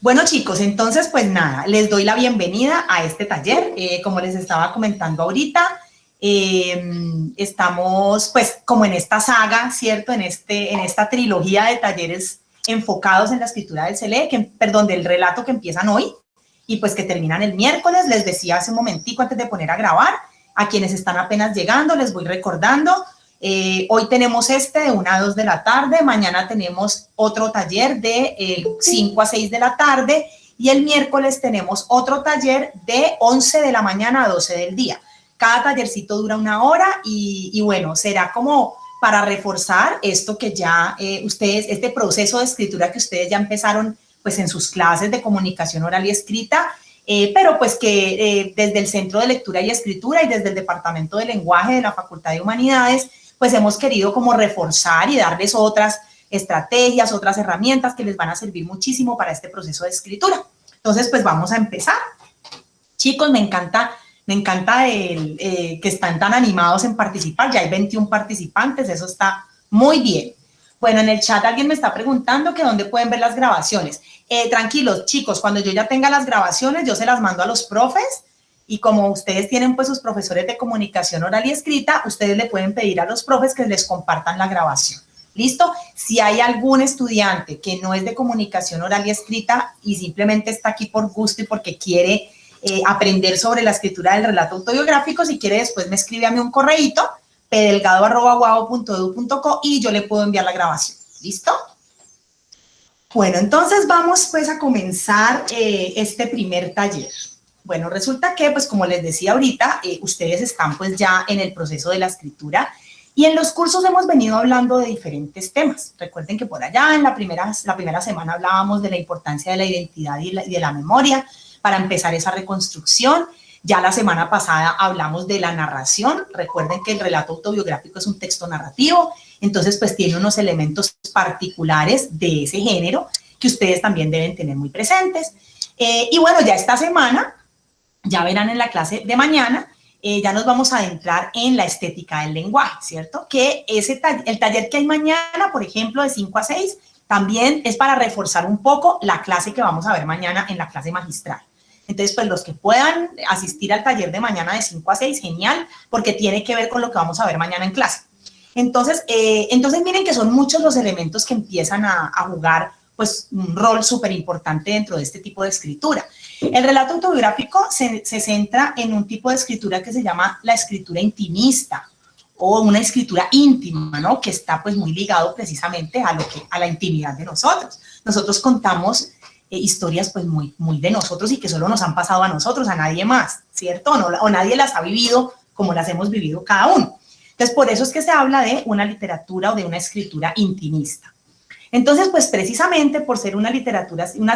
Bueno, chicos, entonces, pues nada, les doy la bienvenida a este taller. Como les estaba comentando ahorita, estamos, pues, como en esta saga, ¿cierto? En esta trilogía de talleres enfocados en la escritura del CLE, del relato que empiezan hoy y pues que terminan el miércoles. Les decía hace un momentico antes de poner a grabar, a quienes están apenas llegando, les voy recordando. Hoy tenemos de 1 a 2 de la tarde, mañana tenemos otro taller de 5 a 6 de la tarde y el miércoles tenemos otro taller de 11 de la mañana a 12 del día. Cada tallercito dura 1 hora y bueno, será como para reforzar esto que ya ustedes, este proceso de escritura que ustedes ya empezaron pues en sus clases de comunicación oral y escrita, pero pues que desde el Centro de Lectura y Escritura y desde el Departamento de Lenguaje de la Facultad de Humanidades, pues hemos querido como reforzar y darles otras estrategias, otras herramientas que les van a servir muchísimo para este proceso de escritura. Entonces, pues vamos a empezar. Chicos, me encanta que están tan animados en participar. Ya hay 21 participantes, eso está muy bien. Bueno, en el chat alguien me está preguntando que dónde pueden ver las grabaciones. Tranquilos, chicos, cuando yo ya tenga las grabaciones, yo se las mando a los profes. Y como ustedes tienen pues sus profesores de comunicación oral y escrita, ustedes le pueden pedir a los profes que les compartan la grabación. ¿Listo? Si hay algún estudiante que no es de comunicación oral y escrita y simplemente está aquí por gusto y porque quiere aprender sobre la escritura del relato autobiográfico, si quiere después me escribe a mí un correíto, pdelgado@guavo.edu.co y yo le puedo enviar la grabación. ¿Listo? Bueno, entonces vamos pues a comenzar este primer taller. Bueno, resulta que, pues como les decía ahorita, ustedes están pues ya en el proceso de la escritura y en los cursos hemos venido hablando de diferentes temas. Recuerden que por allá en la primera semana hablábamos de la importancia de la identidad y de la memoria para empezar esa reconstrucción. Ya la semana pasada hablamos de la narración. Recuerden que el relato autobiográfico es un texto narrativo, entonces pues tiene unos elementos particulares de ese género que ustedes también deben tener muy presentes. Y bueno, ya esta semana, ya verán en la clase de mañana, ya nos vamos a adentrar en la estética del lenguaje, ¿cierto? Que el taller que hay mañana, por ejemplo, de 5 a 6, también es para reforzar un poco la clase que vamos a ver mañana en la clase magistral. Entonces, pues los que puedan asistir al taller de mañana de 5 a 6, genial, porque tiene que ver con lo que vamos a ver mañana en clase. Entonces miren que son muchos los elementos que empiezan a jugar pues un rol súper importante dentro de este tipo de escritura. El relato autobiográfico se centra en un tipo de escritura que se llama la escritura intimista o una escritura íntima, ¿no? Que está pues muy ligado precisamente a la intimidad de nosotros. Nosotros contamos historias pues muy de nosotros y que solo nos han pasado a nosotros, a nadie más, ¿cierto? O nadie las ha vivido como las hemos vivido cada uno. Entonces, por eso es que se habla de una literatura o de una escritura intimista. Entonces, pues precisamente por ser una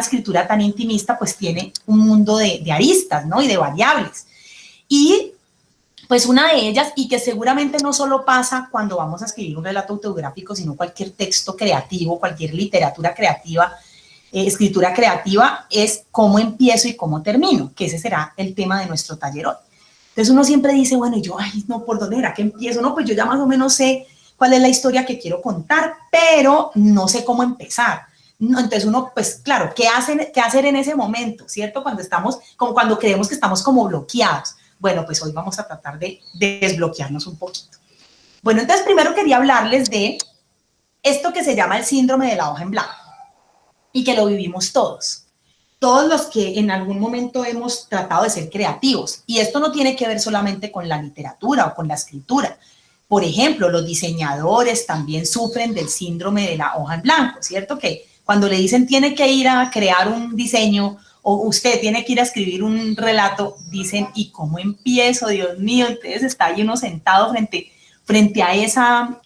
escritura tan intimista, pues tiene un mundo de aristas, ¿no? Y de variables. Y pues una de ellas, y que seguramente no solo pasa cuando vamos a escribir un relato autobiográfico, sino cualquier texto creativo, cualquier literatura creativa, escritura creativa, es cómo empiezo y cómo termino, que ese será el tema de nuestro taller hoy. Entonces uno siempre dice, bueno, yo, ay, no, ¿por dónde era que empiezo? No, pues yo ya más o menos sé cuál es la historia que quiero contar, pero no sé cómo empezar. Entonces uno, pues claro, ¿qué hacer en ese momento, cierto? Cuando creemos que estamos como bloqueados. Bueno, pues hoy vamos a tratar de desbloquearnos un poquito. Bueno, entonces primero quería hablarles de esto que se llama el síndrome de la hoja en blanco y que lo vivimos todos. Todos los que en algún momento hemos tratado de ser creativos. Y esto no tiene que ver solamente con la literatura o con la escritura. Por ejemplo, los diseñadores también sufren del síndrome de la hoja en blanco, ¿cierto? Que cuando le dicen tiene que ir a crear un diseño o usted tiene que ir a escribir un relato, dicen, ¿y cómo empiezo? Dios mío, entonces está ahí uno sentado frente a esa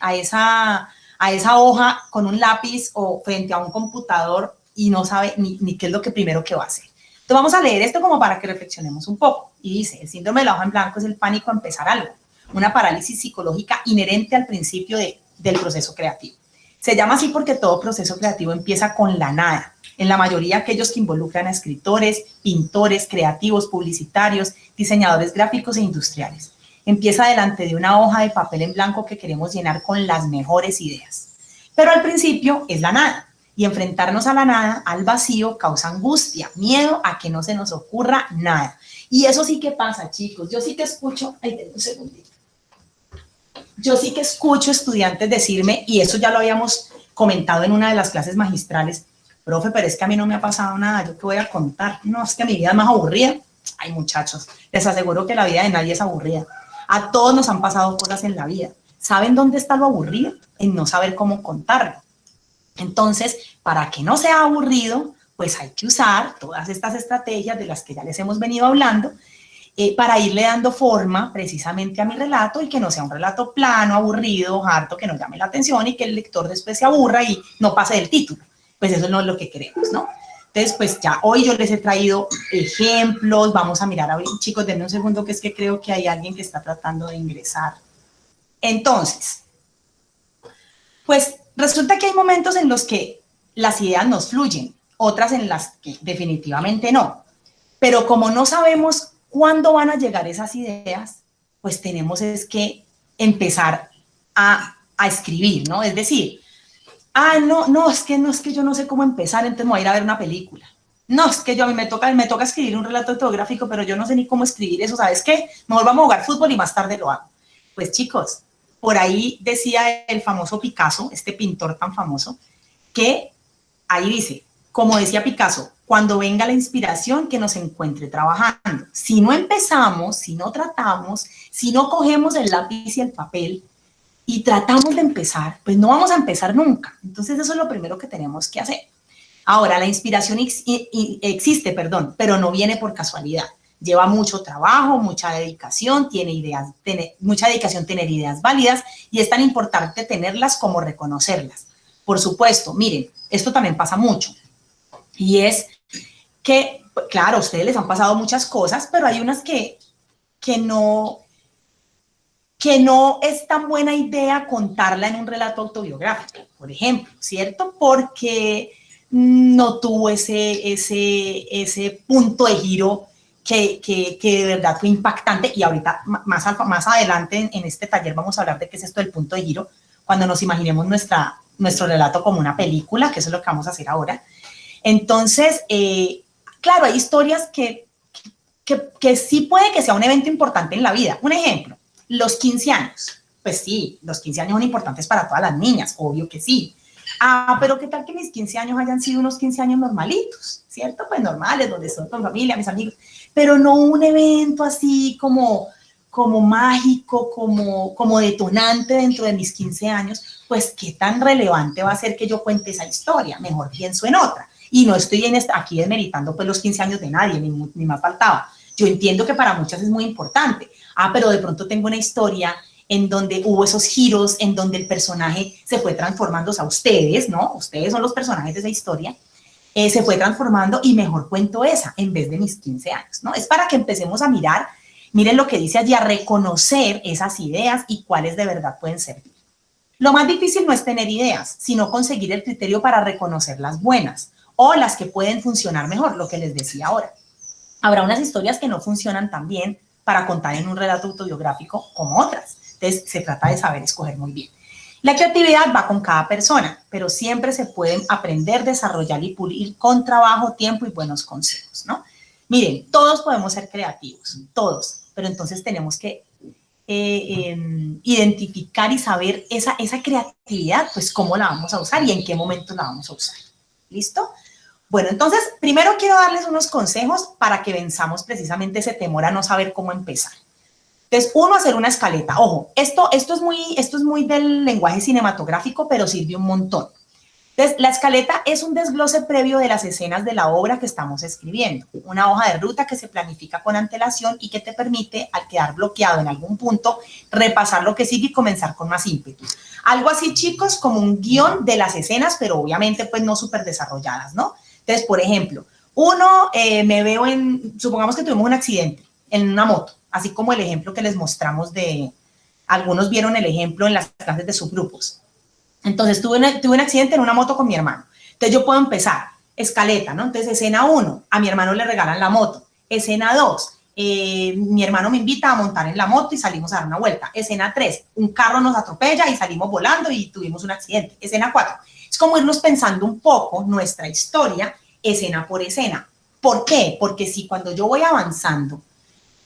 hoja con un lápiz o frente a un computador y no sabe ni qué es lo que primero que va a hacer. Entonces vamos a leer esto como para que reflexionemos un poco. Y dice, el síndrome de la hoja en blanco es el pánico a empezar algo, una parálisis psicológica inherente al principio del proceso creativo. Se llama así porque todo proceso creativo empieza con la nada. En la mayoría aquellos que involucran a escritores, pintores, creativos, publicitarios, diseñadores gráficos e industriales. Empieza delante de una hoja de papel en blanco que queremos llenar con las mejores ideas. Pero al principio es la nada. Y enfrentarnos a la nada, al vacío, causa angustia, miedo a que no se nos ocurra nada. Y eso sí que pasa, chicos. Yo sí que escucho, ay, denme un segundito. Yo sí que escucho estudiantes decirme, y eso ya lo habíamos comentado en una de las clases magistrales, profe, pero es que a mí no me ha pasado nada, ¿yo qué voy a contar? No, es que mi vida es más aburrida. Ay, muchachos, les aseguro que la vida de nadie es aburrida. A todos nos han pasado cosas en la vida. ¿Saben dónde está lo aburrido? En no saber cómo contarlo. Entonces, para que no sea aburrido, pues hay que usar todas estas estrategias de las que ya les hemos venido hablando, para irle dando forma precisamente a mi relato y que no sea un relato plano, aburrido, harto, que no llame la atención y que el lector después se aburra y no pase del título. Pues eso no es lo que queremos, ¿no? Entonces, pues ya hoy yo les he traído ejemplos, vamos a mirar, chicos, denme un segundo que es que creo que hay alguien que está tratando de ingresar. Entonces, pues resulta que hay momentos en los que las ideas nos fluyen, otras en las que definitivamente no. Pero como no sabemos cuándo van a llegar esas ideas, pues tenemos es que empezar a escribir, ¿no? Es decir, no, es que yo no sé cómo empezar, entonces me voy a ir a ver una película. No, es que a mí me toca escribir un relato autobiográfico, pero yo no sé ni cómo escribir eso, ¿sabes qué? Mejor vamos a jugar fútbol y más tarde lo hago. Pues chicos, por ahí decía el famoso Picasso, este pintor tan famoso, que ahí dice, como decía Picasso, cuando venga la inspiración que nos encuentre trabajando. Si no empezamos, si no tratamos, si no cogemos el lápiz y el papel y tratamos de empezar, pues no vamos a empezar nunca. Entonces eso es lo primero que tenemos que hacer. Ahora, la inspiración existe, pero no viene por casualidad. Lleva mucho trabajo, mucha dedicación, mucha dedicación tener ideas válidas y es tan importante tenerlas como reconocerlas. Por supuesto, miren, esto también pasa mucho y es que, claro, a ustedes les han pasado muchas cosas, pero hay unas que no es tan buena idea contarla en un relato autobiográfico, por ejemplo, ¿cierto? Porque no tuvo ese punto de giro que de verdad fue impactante. Y ahorita, más adelante en este taller vamos a hablar de qué es esto del punto de giro, cuando nos imaginemos nuestro relato como una película, que eso es lo que vamos a hacer ahora. Entonces, claro, hay historias que sí puede que sea un evento importante en la vida. Un ejemplo, los 15 años. Pues sí, los 15 años son importantes para todas las niñas, obvio que sí. Pero ¿qué tal que mis 15 años hayan sido unos 15 años normalitos, ¿cierto? Pues normales, donde estoy con familia, mis amigos, pero no un evento así como mágico, como detonante dentro de mis 15 años, pues qué tan relevante va a ser que yo cuente esa historia, mejor pienso en otra. Y no estoy aquí desmeritando pues los 15 años de nadie, ni más faltaba. Yo entiendo que para muchas es muy importante, pero de pronto tengo una historia en donde hubo esos giros, en donde el personaje se fue transformando, o sea, ustedes, ¿no? Ustedes son los personajes de esa historia, se fue transformando y mejor cuento esa en vez de mis 15 años, ¿no? Es para que empecemos a mirar, miren lo que dice allí, a reconocer esas ideas y cuáles de verdad pueden servir. Lo más difícil no es tener ideas, sino conseguir el criterio para reconocer las buenas o las que pueden funcionar mejor, lo que les decía ahora. Habrá unas historias que no funcionan tan bien para contar en un relato autobiográfico como otras. Entonces, se trata de saber escoger muy bien. La creatividad va con cada persona, pero siempre se pueden aprender, desarrollar y pulir con trabajo, tiempo y buenos consejos, ¿no? Miren, todos podemos ser creativos, todos, pero entonces tenemos que identificar y saber esa creatividad, pues cómo la vamos a usar y en qué momento la vamos a usar. ¿Listo? Bueno, entonces, primero quiero darles unos consejos para que venzamos precisamente ese temor a no saber cómo empezar. Entonces, uno, hacer una escaleta. Ojo, esto es muy del lenguaje cinematográfico, pero sirve un montón. Entonces, la escaleta es un desglose previo de las escenas de la obra que estamos escribiendo. Una hoja de ruta que se planifica con antelación y que te permite, al quedar bloqueado en algún punto, repasar lo que sigue y comenzar con más ímpetu. Algo así, chicos, como un guión de las escenas, pero obviamente pues no súper desarrolladas, ¿no? Entonces, por ejemplo, supongamos que tuvimos un accidente en una moto, así como el ejemplo que les mostramos algunos vieron el ejemplo en las clases de subgrupos. Entonces, tuve un accidente en una moto con mi hermano. Entonces, yo puedo empezar, escaleta, ¿no? Entonces, escena 1, a mi hermano le regalan la moto. Escena 2, mi hermano me invita a montar en la moto y salimos a dar una vuelta. Escena 3, un carro nos atropella y salimos volando y tuvimos un accidente. Escena 4, Es como irnos pensando un poco nuestra historia, escena por escena. ¿Por qué? Porque si cuando yo voy avanzando,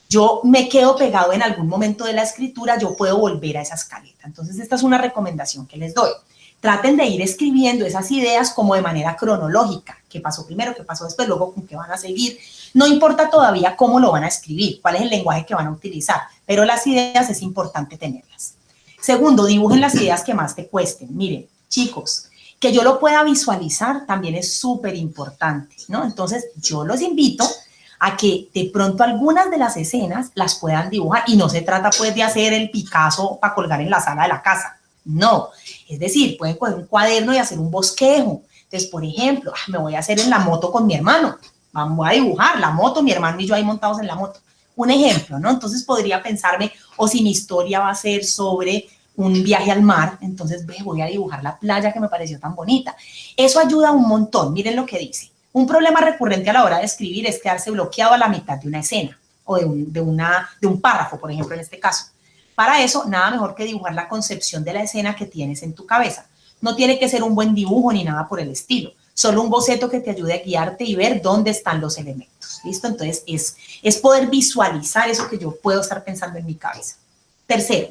yo me quedo pegado en algún momento de la escritura, yo puedo volver a esa escaleta. Entonces, esta es una recomendación que les doy. Traten de ir escribiendo esas ideas como de manera cronológica. ¿Qué pasó primero? ¿Qué pasó después? Luego, ¿con qué van a seguir? No importa todavía cómo lo van a escribir, cuál es el lenguaje que van a utilizar, pero las ideas es importante tenerlas. Segundo, dibujen las ideas que más te cuesten. Miren, chicos, que yo lo pueda visualizar también es súper importante, ¿no? Entonces, yo los invito a que de pronto algunas de las escenas las puedan dibujar y no se trata pues de hacer el Picasso para colgar en la sala de la casa, no, es decir, pueden coger un cuaderno y hacer un bosquejo. Entonces, por ejemplo, me voy a hacer en la moto con mi hermano, vamos a dibujar la moto, mi hermano y yo ahí montados en la moto, un ejemplo, ¿no? Entonces podría pensarme, o si mi historia va a ser sobre un viaje al mar, entonces voy a dibujar la playa que me pareció tan bonita. Eso ayuda un montón, miren lo que dice. Un problema recurrente a la hora de escribir es quedarse bloqueado a la mitad de una escena o de un párrafo, por ejemplo, en este caso. Para eso, nada mejor que dibujar la concepción de la escena que tienes en tu cabeza. No tiene que ser un buen dibujo ni nada por el estilo, solo un boceto que te ayude a guiarte y ver dónde están los elementos. ¿Listo? Entonces, es poder visualizar eso que yo puedo estar pensando en mi cabeza. Tercero,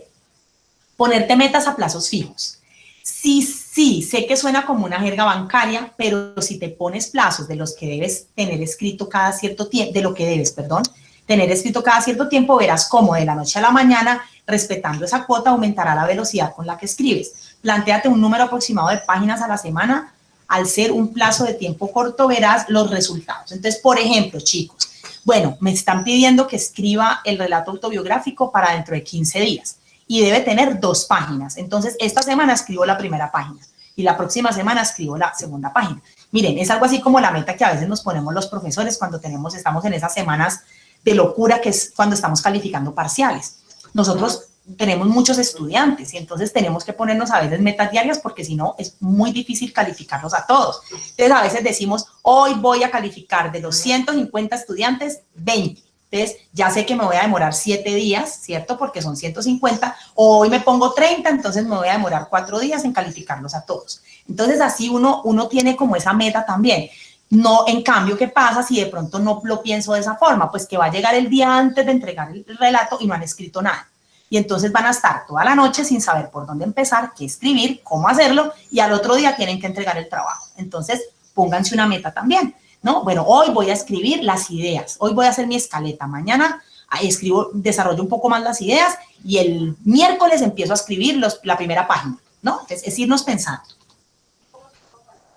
ponerte metas a plazos fijos. Sí, sé que suena como una jerga bancaria, pero si te pones plazos de los que debes tener escrito cada cierto tiempo, tener escrito cada cierto tiempo, verás cómo de la noche a la mañana, respetando esa cuota, aumentará la velocidad con la que escribes. Plantéate un número aproximado de páginas a la semana. Al ser un plazo de tiempo corto, verás los resultados. Entonces, por ejemplo, chicos, bueno, me están pidiendo que escriba el relato autobiográfico para dentro de 15 días. Y debe tener 2 páginas. Entonces, esta semana escribo la primera página y la próxima semana escribo la segunda página. Miren, es algo así como la meta que a veces nos ponemos los profesores cuando estamos en esas semanas de locura que es cuando estamos calificando parciales. Nosotros tenemos muchos estudiantes y entonces tenemos que ponernos a veces metas diarias porque si no es muy difícil calificarlos a todos. Entonces, a veces decimos, hoy voy a calificar de los 150 estudiantes, 20. Entonces, ya sé que me voy a demorar 7 días, ¿cierto? Porque son 150. Hoy me pongo 30, entonces me voy a demorar 4 días en calificarlos a todos. Entonces, así uno tiene como esa meta también. No, en cambio, ¿qué pasa si de pronto no lo pienso de esa forma? Pues que va a llegar el día antes de entregar el relato y no han escrito nada. Y entonces van a estar toda la noche sin saber por dónde empezar, qué escribir, cómo hacerlo, y al otro día tienen que entregar el trabajo. Entonces, pónganse una meta también, ¿no? Bueno, hoy voy a escribir las ideas, hoy voy a hacer mi escaleta, mañana desarrollo un poco más las ideas y el miércoles empiezo a escribir la primera página, ¿no? Entonces, es irnos pensando.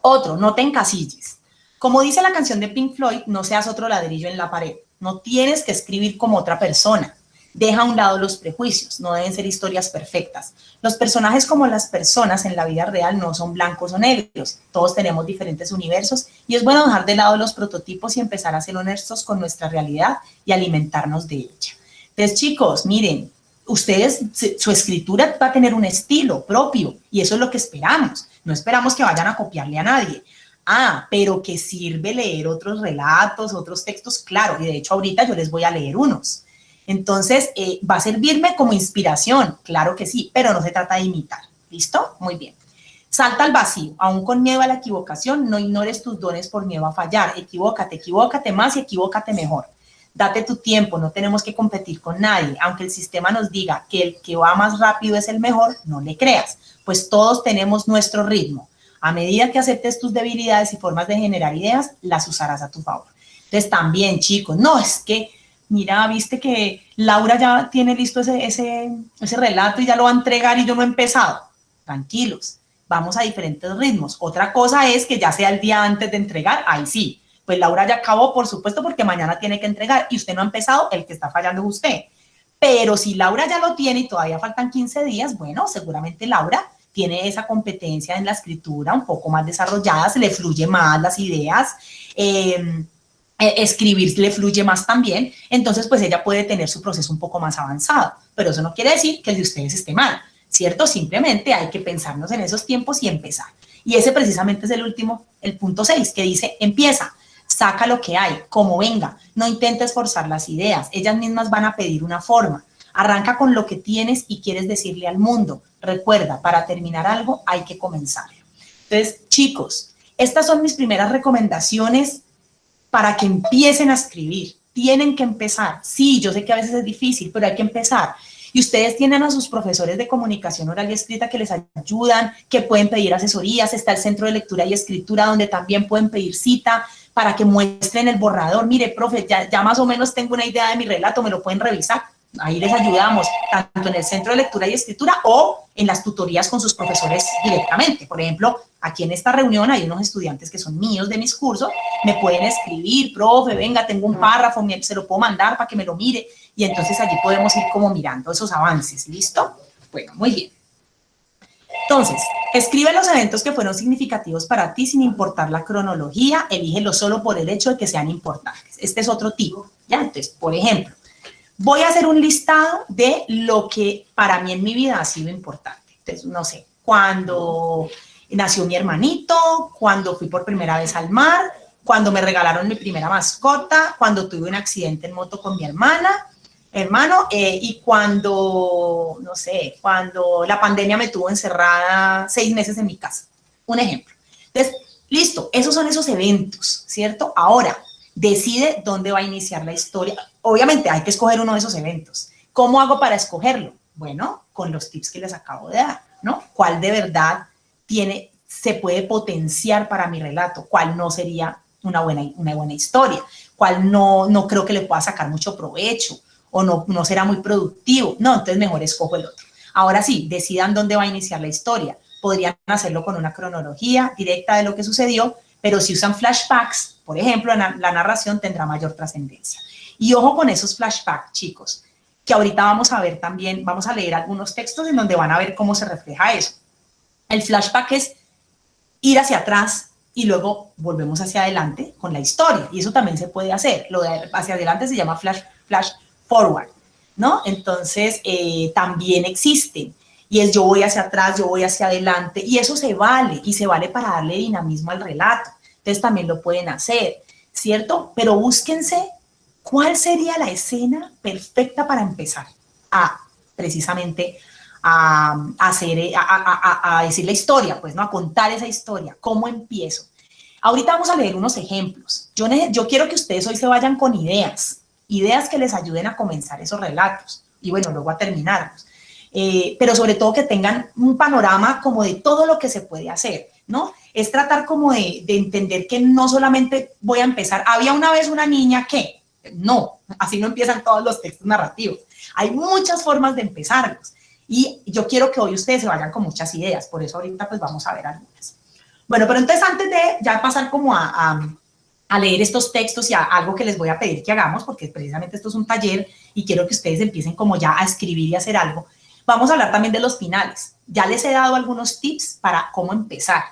Otro, no te encasilles. Como dice la canción de Pink Floyd, no seas otro ladrillo en la pared. No tienes que escribir como otra persona. Deja a un lado los prejuicios, no deben ser historias perfectas. Los personajes como las personas en la vida real no son blancos o negros, todos tenemos diferentes universos y es bueno dejar de lado los prototipos y empezar a ser honestos con nuestra realidad y alimentarnos de ella. Entonces, chicos, miren, ustedes, su escritura va a tener un estilo propio y eso es lo que esperamos. No esperamos que vayan a copiarle a nadie. Pero que sirve leer otros relatos, otros textos, claro, y de hecho ahorita yo les voy a leer unos. Entonces, va a servirme como inspiración, claro que sí, pero no se trata de imitar, ¿listo? Muy bien. Salta al vacío, aún con miedo a la equivocación, no ignores tus dones por miedo a fallar, equivócate más y equivócate mejor. Date tu tiempo, no tenemos que competir con nadie, aunque el sistema nos diga que el que va más rápido es el mejor, no le creas, pues todos tenemos nuestro ritmo. A medida que aceptes tus debilidades y formas de generar ideas, las usarás a tu favor. Entonces, también, chicos, no, es que mira, viste que Laura ya tiene listo ese relato y ya lo va a entregar y yo no he empezado. Tranquilos, vamos a diferentes ritmos. Otra cosa es que ya sea el día antes de entregar, ahí sí. Pues Laura ya acabó, por supuesto, porque mañana tiene que entregar y usted no ha empezado, el que está fallando es usted. Pero si Laura ya lo tiene y todavía faltan 15 días, bueno, seguramente Laura tiene esa competencia en la escritura un poco más desarrollada, se le fluye más las ideas, escribir le fluye más también, entonces pues ella puede tener su proceso un poco más avanzado, pero eso no quiere decir que el de ustedes esté mal, ¿cierto? Simplemente hay que pensarnos en esos tiempos y empezar. Y ese precisamente es el último, el punto 6, que dice, empieza, saca lo que hay, como venga, no intentes forzar las ideas, ellas mismas van a pedir una forma. Arranca con lo que tienes y quieres decirle al mundo. Recuerda, para terminar algo hay que comenzar. Entonces, chicos, estas son mis primeras recomendaciones para que empiecen a escribir. Tienen que empezar. Sí, yo sé que a veces es difícil, pero hay que empezar. Y ustedes tienen a sus profesores de comunicación oral y escrita que les ayudan, que pueden pedir asesorías. Está el Centro de Lectura y Escritura, donde también pueden pedir cita para que muestren el borrador. Mire, profe, ya más o menos tengo una idea de mi relato, me lo pueden revisar. Ahí les ayudamos, tanto en el Centro de Lectura y Escritura o en las tutorías con sus profesores directamente. Por ejemplo, aquí en esta reunión hay unos estudiantes que son míos de mis cursos, me pueden escribir, profe, venga, tengo un párrafo, se lo puedo mandar para que me lo mire, y entonces allí podemos ir como mirando esos avances, ¿listo? Bueno, muy bien. Entonces, escribe los eventos que fueron significativos para ti sin importar la cronología, elígelos solo por el hecho de que sean importantes. Este es otro tipo, ¿ya? Entonces, por ejemplo, voy a hacer un listado de lo que para mí en mi vida ha sido importante. Entonces, no sé, cuando nació mi hermanito, cuando fui por primera vez al mar, cuando me regalaron mi primera mascota, cuando tuve un accidente en moto con mi hermano, y cuando, no sé, cuando la pandemia me tuvo encerrada 6 meses en mi casa. Un ejemplo. Entonces, listo, esos son esos eventos, ¿cierto? Ahora, decide dónde va a iniciar la historia. Obviamente hay que escoger uno de esos eventos. ¿Cómo hago para escogerlo? Bueno, con los tips que les acabo de dar, ¿no? ¿Cuál de verdad se puede potenciar para mi relato? ¿Cuál no sería una buena historia? ¿Cuál no creo que le pueda sacar mucho provecho? ¿O no será muy productivo? No, entonces mejor escojo el otro. Ahora sí, decidan dónde va a iniciar la historia. Podrían hacerlo con una cronología directa de lo que sucedió, pero si usan flashbacks, por ejemplo, la narración tendrá mayor trascendencia. Y ojo con esos flashbacks, chicos, que ahorita vamos a ver también, vamos a leer algunos textos en donde van a ver cómo se refleja eso. El flashback es ir hacia atrás y luego volvemos hacia adelante con la historia, y eso también se puede hacer. Lo de hacia adelante se llama flash forward, ¿no? Entonces, también existen, y es yo voy hacia atrás, yo voy hacia adelante, y eso se vale, y se vale para darle dinamismo al relato. Entonces, también lo pueden hacer, ¿cierto? Pero búsquense cuál sería la escena perfecta para empezar precisamente a decir la historia, pues, ¿no? A contar esa historia. ¿Cómo empiezo? Ahorita vamos a leer unos ejemplos. Yo quiero que ustedes hoy se vayan con ideas que les ayuden a comenzar esos relatos y, bueno, luego a terminarlos. Pero sobre todo que tengan un panorama como de todo lo que se puede hacer, ¿no? Es tratar como de entender que no solamente voy a empezar. Había una vez una niña que, no, así no empiezan todos los textos narrativos. Hay muchas formas de empezarlos. Y yo quiero que hoy ustedes se vayan con muchas ideas, por eso ahorita pues vamos a ver algunas. Bueno, pero entonces antes de ya pasar como a leer estos textos y a algo que les voy a pedir que hagamos, porque precisamente esto es un taller y quiero que ustedes empiecen como ya a escribir y a hacer algo, vamos a hablar también de los finales. Ya les he dado algunos tips para cómo empezar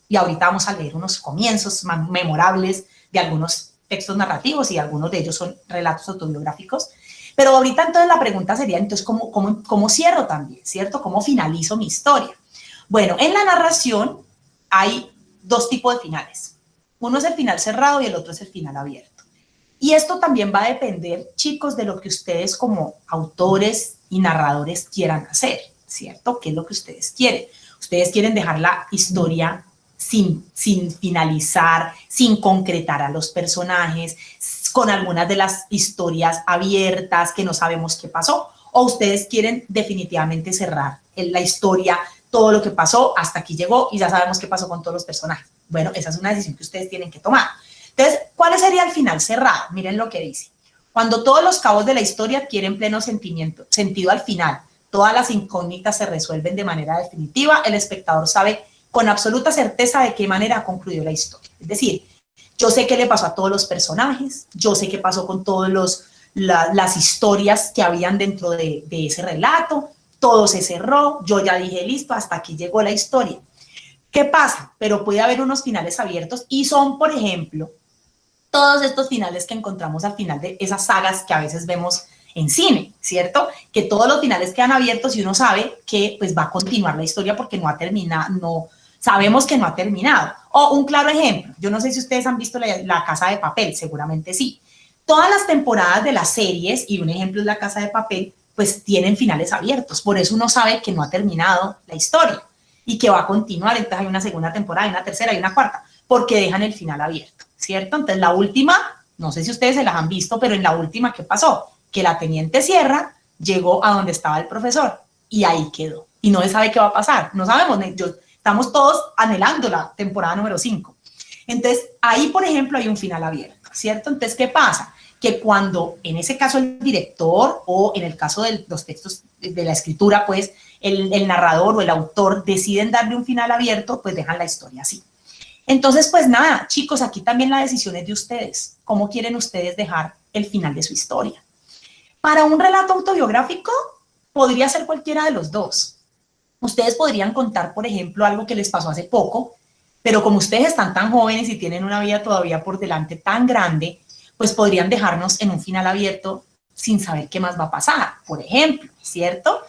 y ahorita vamos a leer unos comienzos memorables de algunos textos narrativos y algunos de ellos son relatos autobiográficos. Pero ahorita entonces la pregunta sería, entonces, ¿cómo cierro también, cierto? ¿Cómo finalizo mi historia? Bueno, en la narración hay 2 tipos de finales. Uno es el final cerrado y el otro es el final abierto. Y esto también va a depender, chicos, de lo que ustedes como autores y narradores quieran hacer, ¿cierto? ¿Qué es lo que ustedes quieren? Ustedes quieren dejar la historia sin finalizar, sin concretar a los personajes, con algunas de las historias abiertas que no sabemos qué pasó, o ustedes quieren definitivamente cerrar la historia, todo lo que pasó, hasta aquí llegó y ya sabemos qué pasó con todos los personajes. Bueno, esa es una decisión que ustedes tienen que tomar. Entonces, ¿cuál sería el final cerrado? Miren lo que dice. Cuando todos los cabos de la historia adquieren pleno sentido al final, todas las incógnitas se resuelven de manera definitiva, el espectador sabe con absoluta certeza de qué manera ha concluido la historia. Es decir, yo sé qué le pasó a todos los personajes, yo sé qué pasó con todas las historias que habían dentro de ese relato, todo se cerró, yo ya dije, listo, hasta aquí llegó la historia. ¿Qué pasa? Pero puede haber unos finales abiertos y son, por ejemplo, todos estos finales que encontramos al final de esas sagas que a veces vemos en cine, ¿cierto? Que todos los finales quedan abiertos y uno sabe que pues va a continuar la historia porque no ha terminado, sabemos que no ha terminado. O un claro ejemplo, yo no sé si ustedes han visto la Casa de Papel, seguramente sí. Todas las temporadas de las series, y un ejemplo es la Casa de Papel, pues tienen finales abiertos, por eso uno sabe que no ha terminado la historia. y que va a continuar, entonces hay una segunda temporada, hay una tercera, hay una cuarta, porque dejan el final abierto, ¿cierto? Entonces la última, no sé si ustedes se las han visto, pero en la última, ¿qué pasó? Que la teniente Sierra llegó a donde estaba el profesor y ahí quedó. Y no se sabe qué va a pasar, no sabemos, estamos todos anhelando la temporada número 5. Entonces, ahí, por ejemplo, hay un final abierto, ¿cierto? Entonces, ¿qué pasa? Que cuando, en ese caso, el director o en el caso de los textos de la escritura, pues, el narrador o el autor deciden darle un final abierto, pues dejan la historia así. Entonces, pues nada, chicos, aquí también la decisión es de ustedes. ¿Cómo quieren ustedes dejar el final de su historia? Para un relato autobiográfico, podría ser cualquiera de los dos. Ustedes podrían contar, por ejemplo, algo que les pasó hace poco, pero como ustedes están tan jóvenes y tienen una vida todavía por delante tan grande, pues podrían dejarnos en un final abierto sin saber qué más va a pasar, por ejemplo, ¿cierto?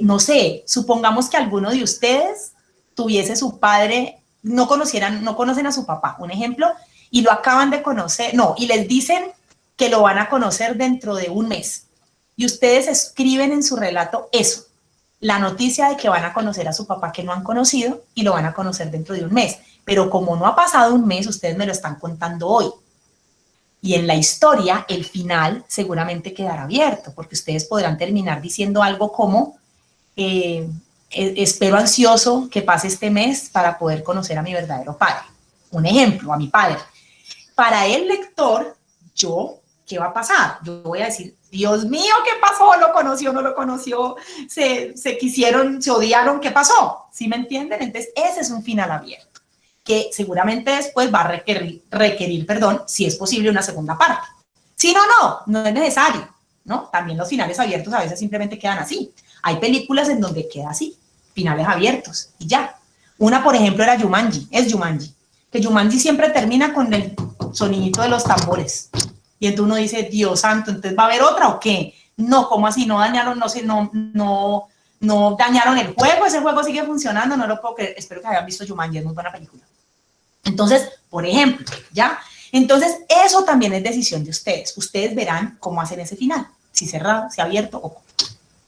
No sé, supongamos que alguno de ustedes tuviese su padre, no conocen a su papá, un ejemplo, y lo acaban de conocer, no, y les dicen que lo van a conocer dentro de un mes, y ustedes escriben en su relato eso, la noticia de que van a conocer a su papá que no han conocido y lo van a conocer dentro de un mes. Pero como no ha pasado un mes, ustedes me lo están contando hoy. Y en la historia, el final seguramente quedará abierto, porque ustedes podrán terminar diciendo algo como, espero ansioso que pase este mes para poder conocer a mi verdadero padre. Un ejemplo, a mi padre. Para el lector, ¿qué va a pasar? Yo voy a decir, Dios mío, ¿qué pasó? ¿Lo conoció, no lo conoció? ¿Se quisieron, se odiaron? ¿Qué pasó? ¿Sí me entienden? Entonces, ese es un final abierto, que seguramente después va a requerir, si es posible, una segunda parte. Si no es necesario, ¿no? También los finales abiertos a veces simplemente quedan así. Hay películas en donde queda así, finales abiertos, y ya. Una, por ejemplo, era Jumanji, que Jumanji siempre termina con el sonidito de los tambores. Y entonces uno dice, Dios santo, ¿entonces va a haber otra o qué? No, ¿cómo así? No dañaron, no dañaron el juego, ese juego sigue funcionando, no lo puedo creer. Espero que hayan visto Jumanji, es muy buena película. Entonces, por ejemplo, ¿ya? Entonces, eso también es decisión de ustedes. Ustedes verán cómo hacen ese final, si cerrado, si abierto o cómo.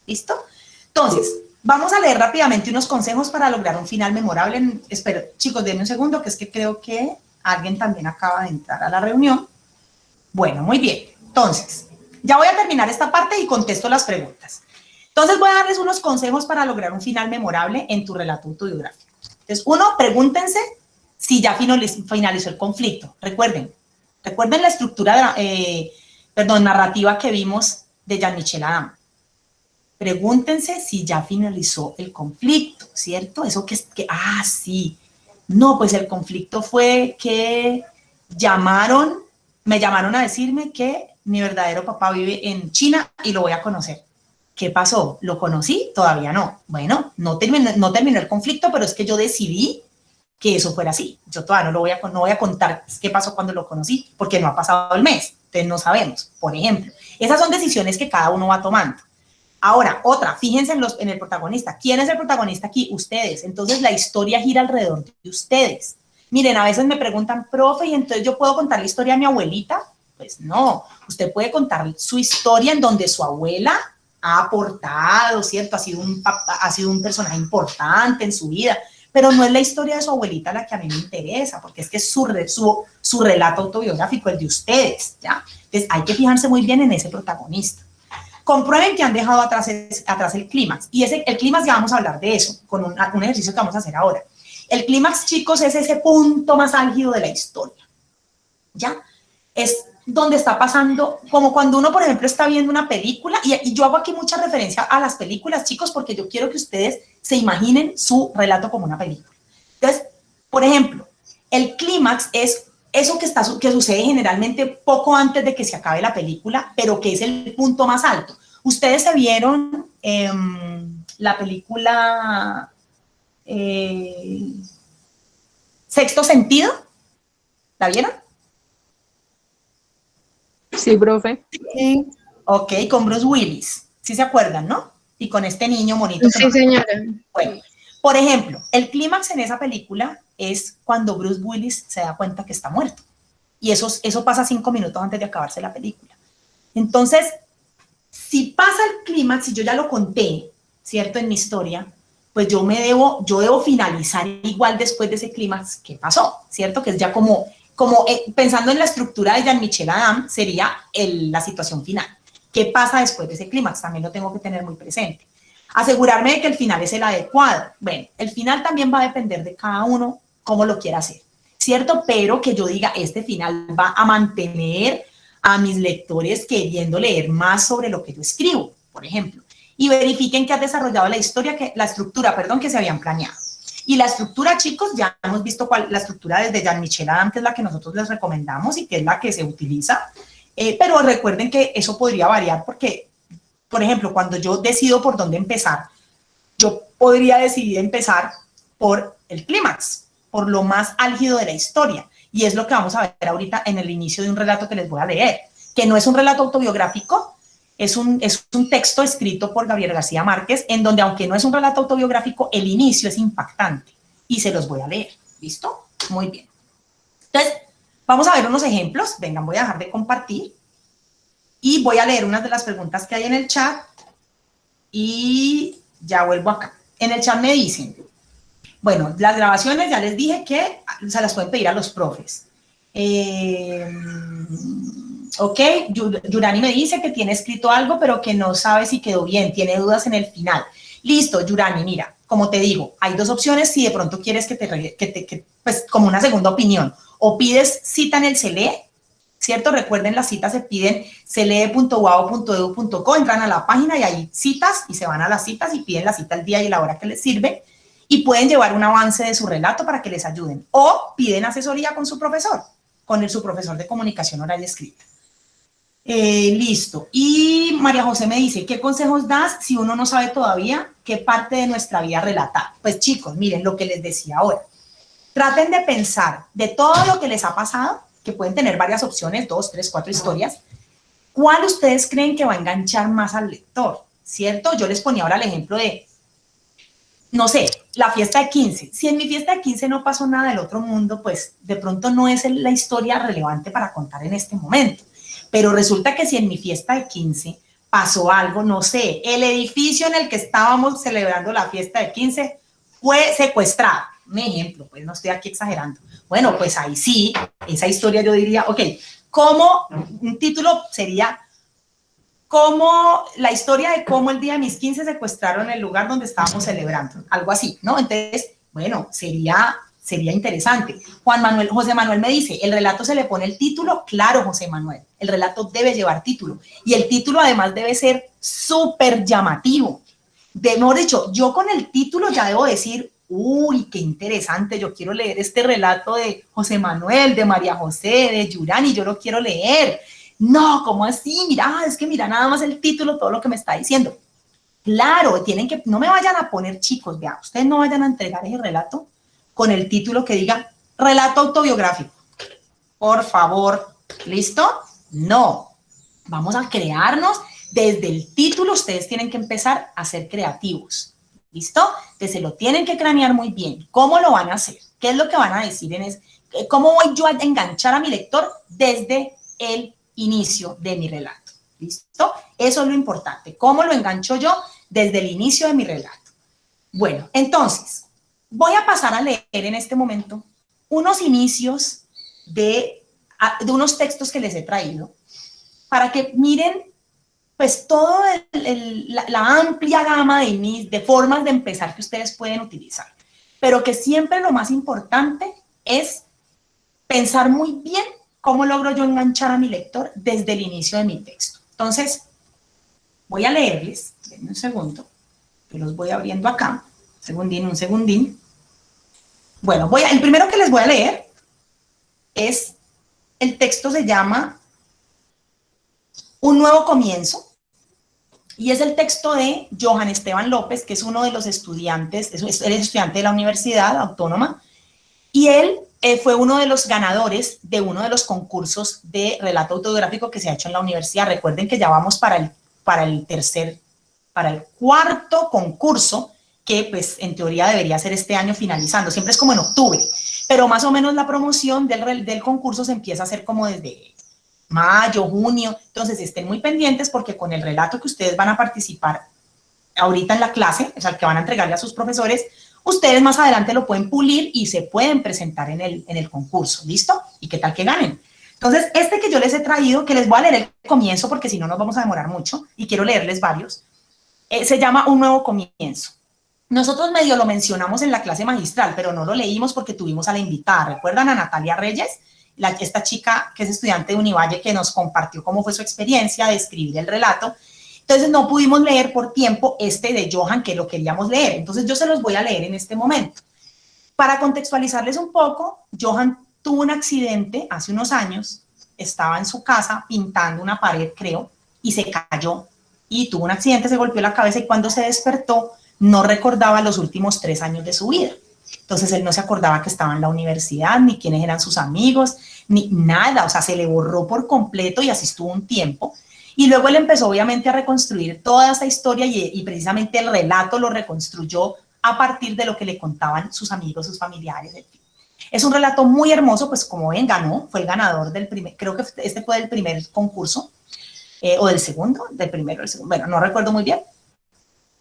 ¿Listo? Entonces, vamos a leer rápidamente unos consejos para lograr un final memorable. Espero, chicos, denme un segundo, que es que creo que alguien también acaba de entrar a la reunión. Bueno, muy bien. Entonces, ya voy a terminar esta parte y contesto las preguntas. Entonces, voy a darles unos consejos para lograr un final memorable en tu relato autobiográfico. Entonces, uno, pregúntense si ya finalizó el conflicto. Recuerden la estructura, narrativa que vimos de Jean-Michel Adam. Pregúntense si ya finalizó el conflicto, ¿cierto? Eso sí. No, pues el conflicto fue que me llamaron a decirme que mi verdadero papá vive en China y lo voy a conocer. ¿Qué pasó? ¿Lo conocí? Todavía no. Bueno, no terminó el conflicto, pero es que yo decidí que eso fuera así. Yo todavía no voy a contar qué pasó cuando lo conocí, porque no ha pasado el mes, entonces no sabemos, por ejemplo. Esas son decisiones que cada uno va tomando. Ahora, otra, fíjense en el protagonista. ¿Quién es el protagonista aquí? Ustedes. Entonces, la historia gira alrededor de ustedes. Miren, a veces me preguntan, profe, ¿y entonces yo puedo contar la historia de mi abuelita? Pues no, usted puede contar su historia en donde su abuela ha aportado, ¿cierto? Ha sido un personaje importante en su vida, pero no es la historia de su abuelita la que a mí me interesa, porque es que es su relato autobiográfico, el de ustedes, ¿ya? Entonces, hay que fijarse muy bien en ese protagonista. Comprueben que han dejado atrás el clímax. Y el clímax, ya vamos a hablar de eso, con un ejercicio que vamos a hacer ahora. El clímax, chicos, es ese punto más álgido de la historia. ¿Ya? Es donde está pasando, como cuando uno, por ejemplo, está viendo una película, y yo hago aquí mucha referencia a las películas, chicos, porque yo quiero que ustedes se imaginen su relato como una película. Entonces, por ejemplo, el clímax es eso que sucede generalmente poco antes de que se acabe la película, pero que es el punto más alto. ¿Ustedes se vieron la película Sexto Sentido? ¿La vieron? Sí, profe. Sí. Ok, con Bruce Willis. ¿Sí se acuerdan, no? Y con este niño bonito. Sí, señora. Bueno, por ejemplo, el clímax en esa película es cuando Bruce Willis se da cuenta que está muerto. Y eso pasa 5 minutos antes de acabarse la película. Entonces, si pasa el clímax, si yo ya lo conté, ¿cierto? En mi historia, pues yo debo finalizar igual después de ese clímax que pasó, ¿cierto? Que es ya como pensando en la estructura de Jean-Michel Adam, sería la situación final. ¿Qué pasa después de ese clímax? También lo tengo que tener muy presente. Asegurarme de que el final es el adecuado. Bueno, el final también va a depender de cada uno cómo lo quiera hacer, ¿cierto? Pero que yo diga, este final va a mantener a mis lectores queriendo leer más sobre lo que yo escribo, por ejemplo. Y verifiquen que has desarrollado la estructura que se habían planeado. Y la estructura, chicos, ya hemos visto la estructura desde Jean-Michel Adam, que es la que nosotros les recomendamos y que es la que se utiliza. Pero recuerden que eso podría variar porque, por ejemplo, cuando yo decido por dónde empezar, yo podría decidir empezar por el clímax, por lo más álgido de la historia. Y es lo que vamos a ver ahorita en el inicio de un relato que les voy a leer, que no es un relato autobiográfico, es un texto escrito por Gabriel García Márquez, en donde, aunque no es un relato autobiográfico, el inicio es impactante. Y se los voy a leer. ¿Listo? Muy bien. Entonces, vamos a ver unos ejemplos. Vengan, voy a dejar de compartir. Y voy a leer unas de las preguntas que hay en el chat. Y ya vuelvo acá. En el chat me dicen, bueno, las grabaciones ya les dije que se las pueden pedir a los profes. Ok, Yurani me dice que tiene escrito algo, pero que no sabe si quedó bien, tiene dudas en el final. Listo, Yurani, mira, como te digo, hay dos opciones si de pronto quieres pues como una segunda opinión. O pides cita en el CELEE, ¿cierto? Recuerden, las citas se piden celee.uao.edu.co, entran a la página y hay citas y se van a las citas y piden la cita el día y la hora que les sirve y pueden llevar un avance de su relato para que les ayuden. O piden asesoría con su profesor, su profesor de comunicación oral y escrita. Listo. Y María José me dice, ¿qué consejos das si uno no sabe todavía qué parte de nuestra vida relatar? Pues chicos, miren lo que les decía ahora. Traten de pensar de todo lo que les ha pasado, que pueden tener varias opciones, 2, 3, 4 historias. ¿Cuál ustedes creen que va a enganchar más al lector? ¿Cierto? Yo les ponía ahora el ejemplo de, no sé, la fiesta de 15. Si en mi fiesta de 15 no pasó nada del otro mundo, pues de pronto no es la historia relevante para contar en este momento. Pero resulta que si en mi fiesta de 15 pasó algo, no sé, el edificio en el que estábamos celebrando la fiesta de 15 fue secuestrado. Un ejemplo, pues no estoy aquí exagerando. Bueno, pues ahí sí, esa historia yo diría, ok, un título sería como la historia de cómo el día de mis 15 secuestraron el lugar donde estábamos celebrando, algo así, ¿no? Entonces, bueno, sería interesante. José Manuel me dice, ¿el relato se le pone el título? Claro, José Manuel, el relato debe llevar título. Y el título además debe ser súper llamativo. Mejor dicho, yo con el título ya debo decir, uy, qué interesante, yo quiero leer este relato de José Manuel, de María José, de Yurani, yo lo quiero leer. No, ¿cómo así? Mira, es que mira nada más el título, todo lo que me está diciendo. Claro, no me vayan a poner, chicos, vean, ustedes no vayan a entregar ese relato con el título que diga relato autobiográfico. Por favor, ¿listo? No, vamos a crearnos desde el título. Ustedes tienen que empezar a ser creativos, ¿listo? Entonces se lo tienen que cranear muy bien. ¿Cómo lo van a hacer? ¿Qué es lo que van a decir? ¿Cómo voy yo a enganchar a mi lector desde el inicio de mi relato? ¿Listo? Eso es lo importante. ¿Cómo lo engancho yo desde el inicio de mi relato? Bueno, entonces, voy a pasar a leer en este momento unos inicios de unos textos que les he traído para que miren pues toda la amplia gama de formas de empezar que ustedes pueden utilizar. Pero que siempre lo más importante es pensar muy bien cómo logro yo enganchar a mi lector desde el inicio de mi texto. Entonces, voy a leerles, denme un segundo, que los voy abriendo acá, un segundín. Bueno, el primero que les voy a leer es, el texto se llama Un nuevo comienzo, y es el texto de Johan Esteban López, que es uno de los estudiantes, él es estudiante de la Universidad Autónoma, y él fue uno de los ganadores de uno de los concursos de relato autobiográfico que se ha hecho en la universidad. Recuerden que ya vamos para el cuarto concurso, que pues en teoría debería ser este año finalizando, siempre es como en octubre, pero más o menos la promoción del concurso se empieza a hacer como desde mayo, junio. Entonces estén muy pendientes porque con el relato que ustedes van a participar ahorita en la clase, o sea, el que van a entregarle a sus profesores, ustedes más adelante lo pueden pulir y se pueden presentar en el concurso, ¿listo? ¿Y qué tal que ganen? Entonces, este que yo les he traído, que les voy a leer el comienzo porque si no nos vamos a demorar mucho y quiero leerles varios, se llama Un nuevo comienzo. Nosotros medio lo mencionamos en la clase magistral, pero no lo leímos porque tuvimos a la invitada. ¿Recuerdan a Natalia Reyes? Esta chica que es estudiante de Univalle que nos compartió cómo fue su experiencia de escribir el relato. Entonces no pudimos leer por tiempo este de Johan que lo queríamos leer. Entonces yo se los voy a leer en este momento. Para contextualizarles un poco, Johan tuvo un accidente hace unos años, estaba en su casa pintando una pared, creo, y se cayó y tuvo un accidente, se golpeó la cabeza y cuando se despertó no recordaba los últimos 3 años de su vida. Entonces él no se acordaba que estaba en la universidad, ni quiénes eran sus amigos, ni nada, o sea, se le borró por completo y así estuvo un tiempo. Y luego él empezó obviamente a reconstruir toda esa historia y precisamente el relato lo reconstruyó a partir de lo que le contaban sus amigos, sus familiares. Es un relato muy hermoso, pues como ven, ganó, fue el ganador del primer, creo que este fue del primer concurso, o del segundo, del primero, del segundo, bueno, no recuerdo muy bien.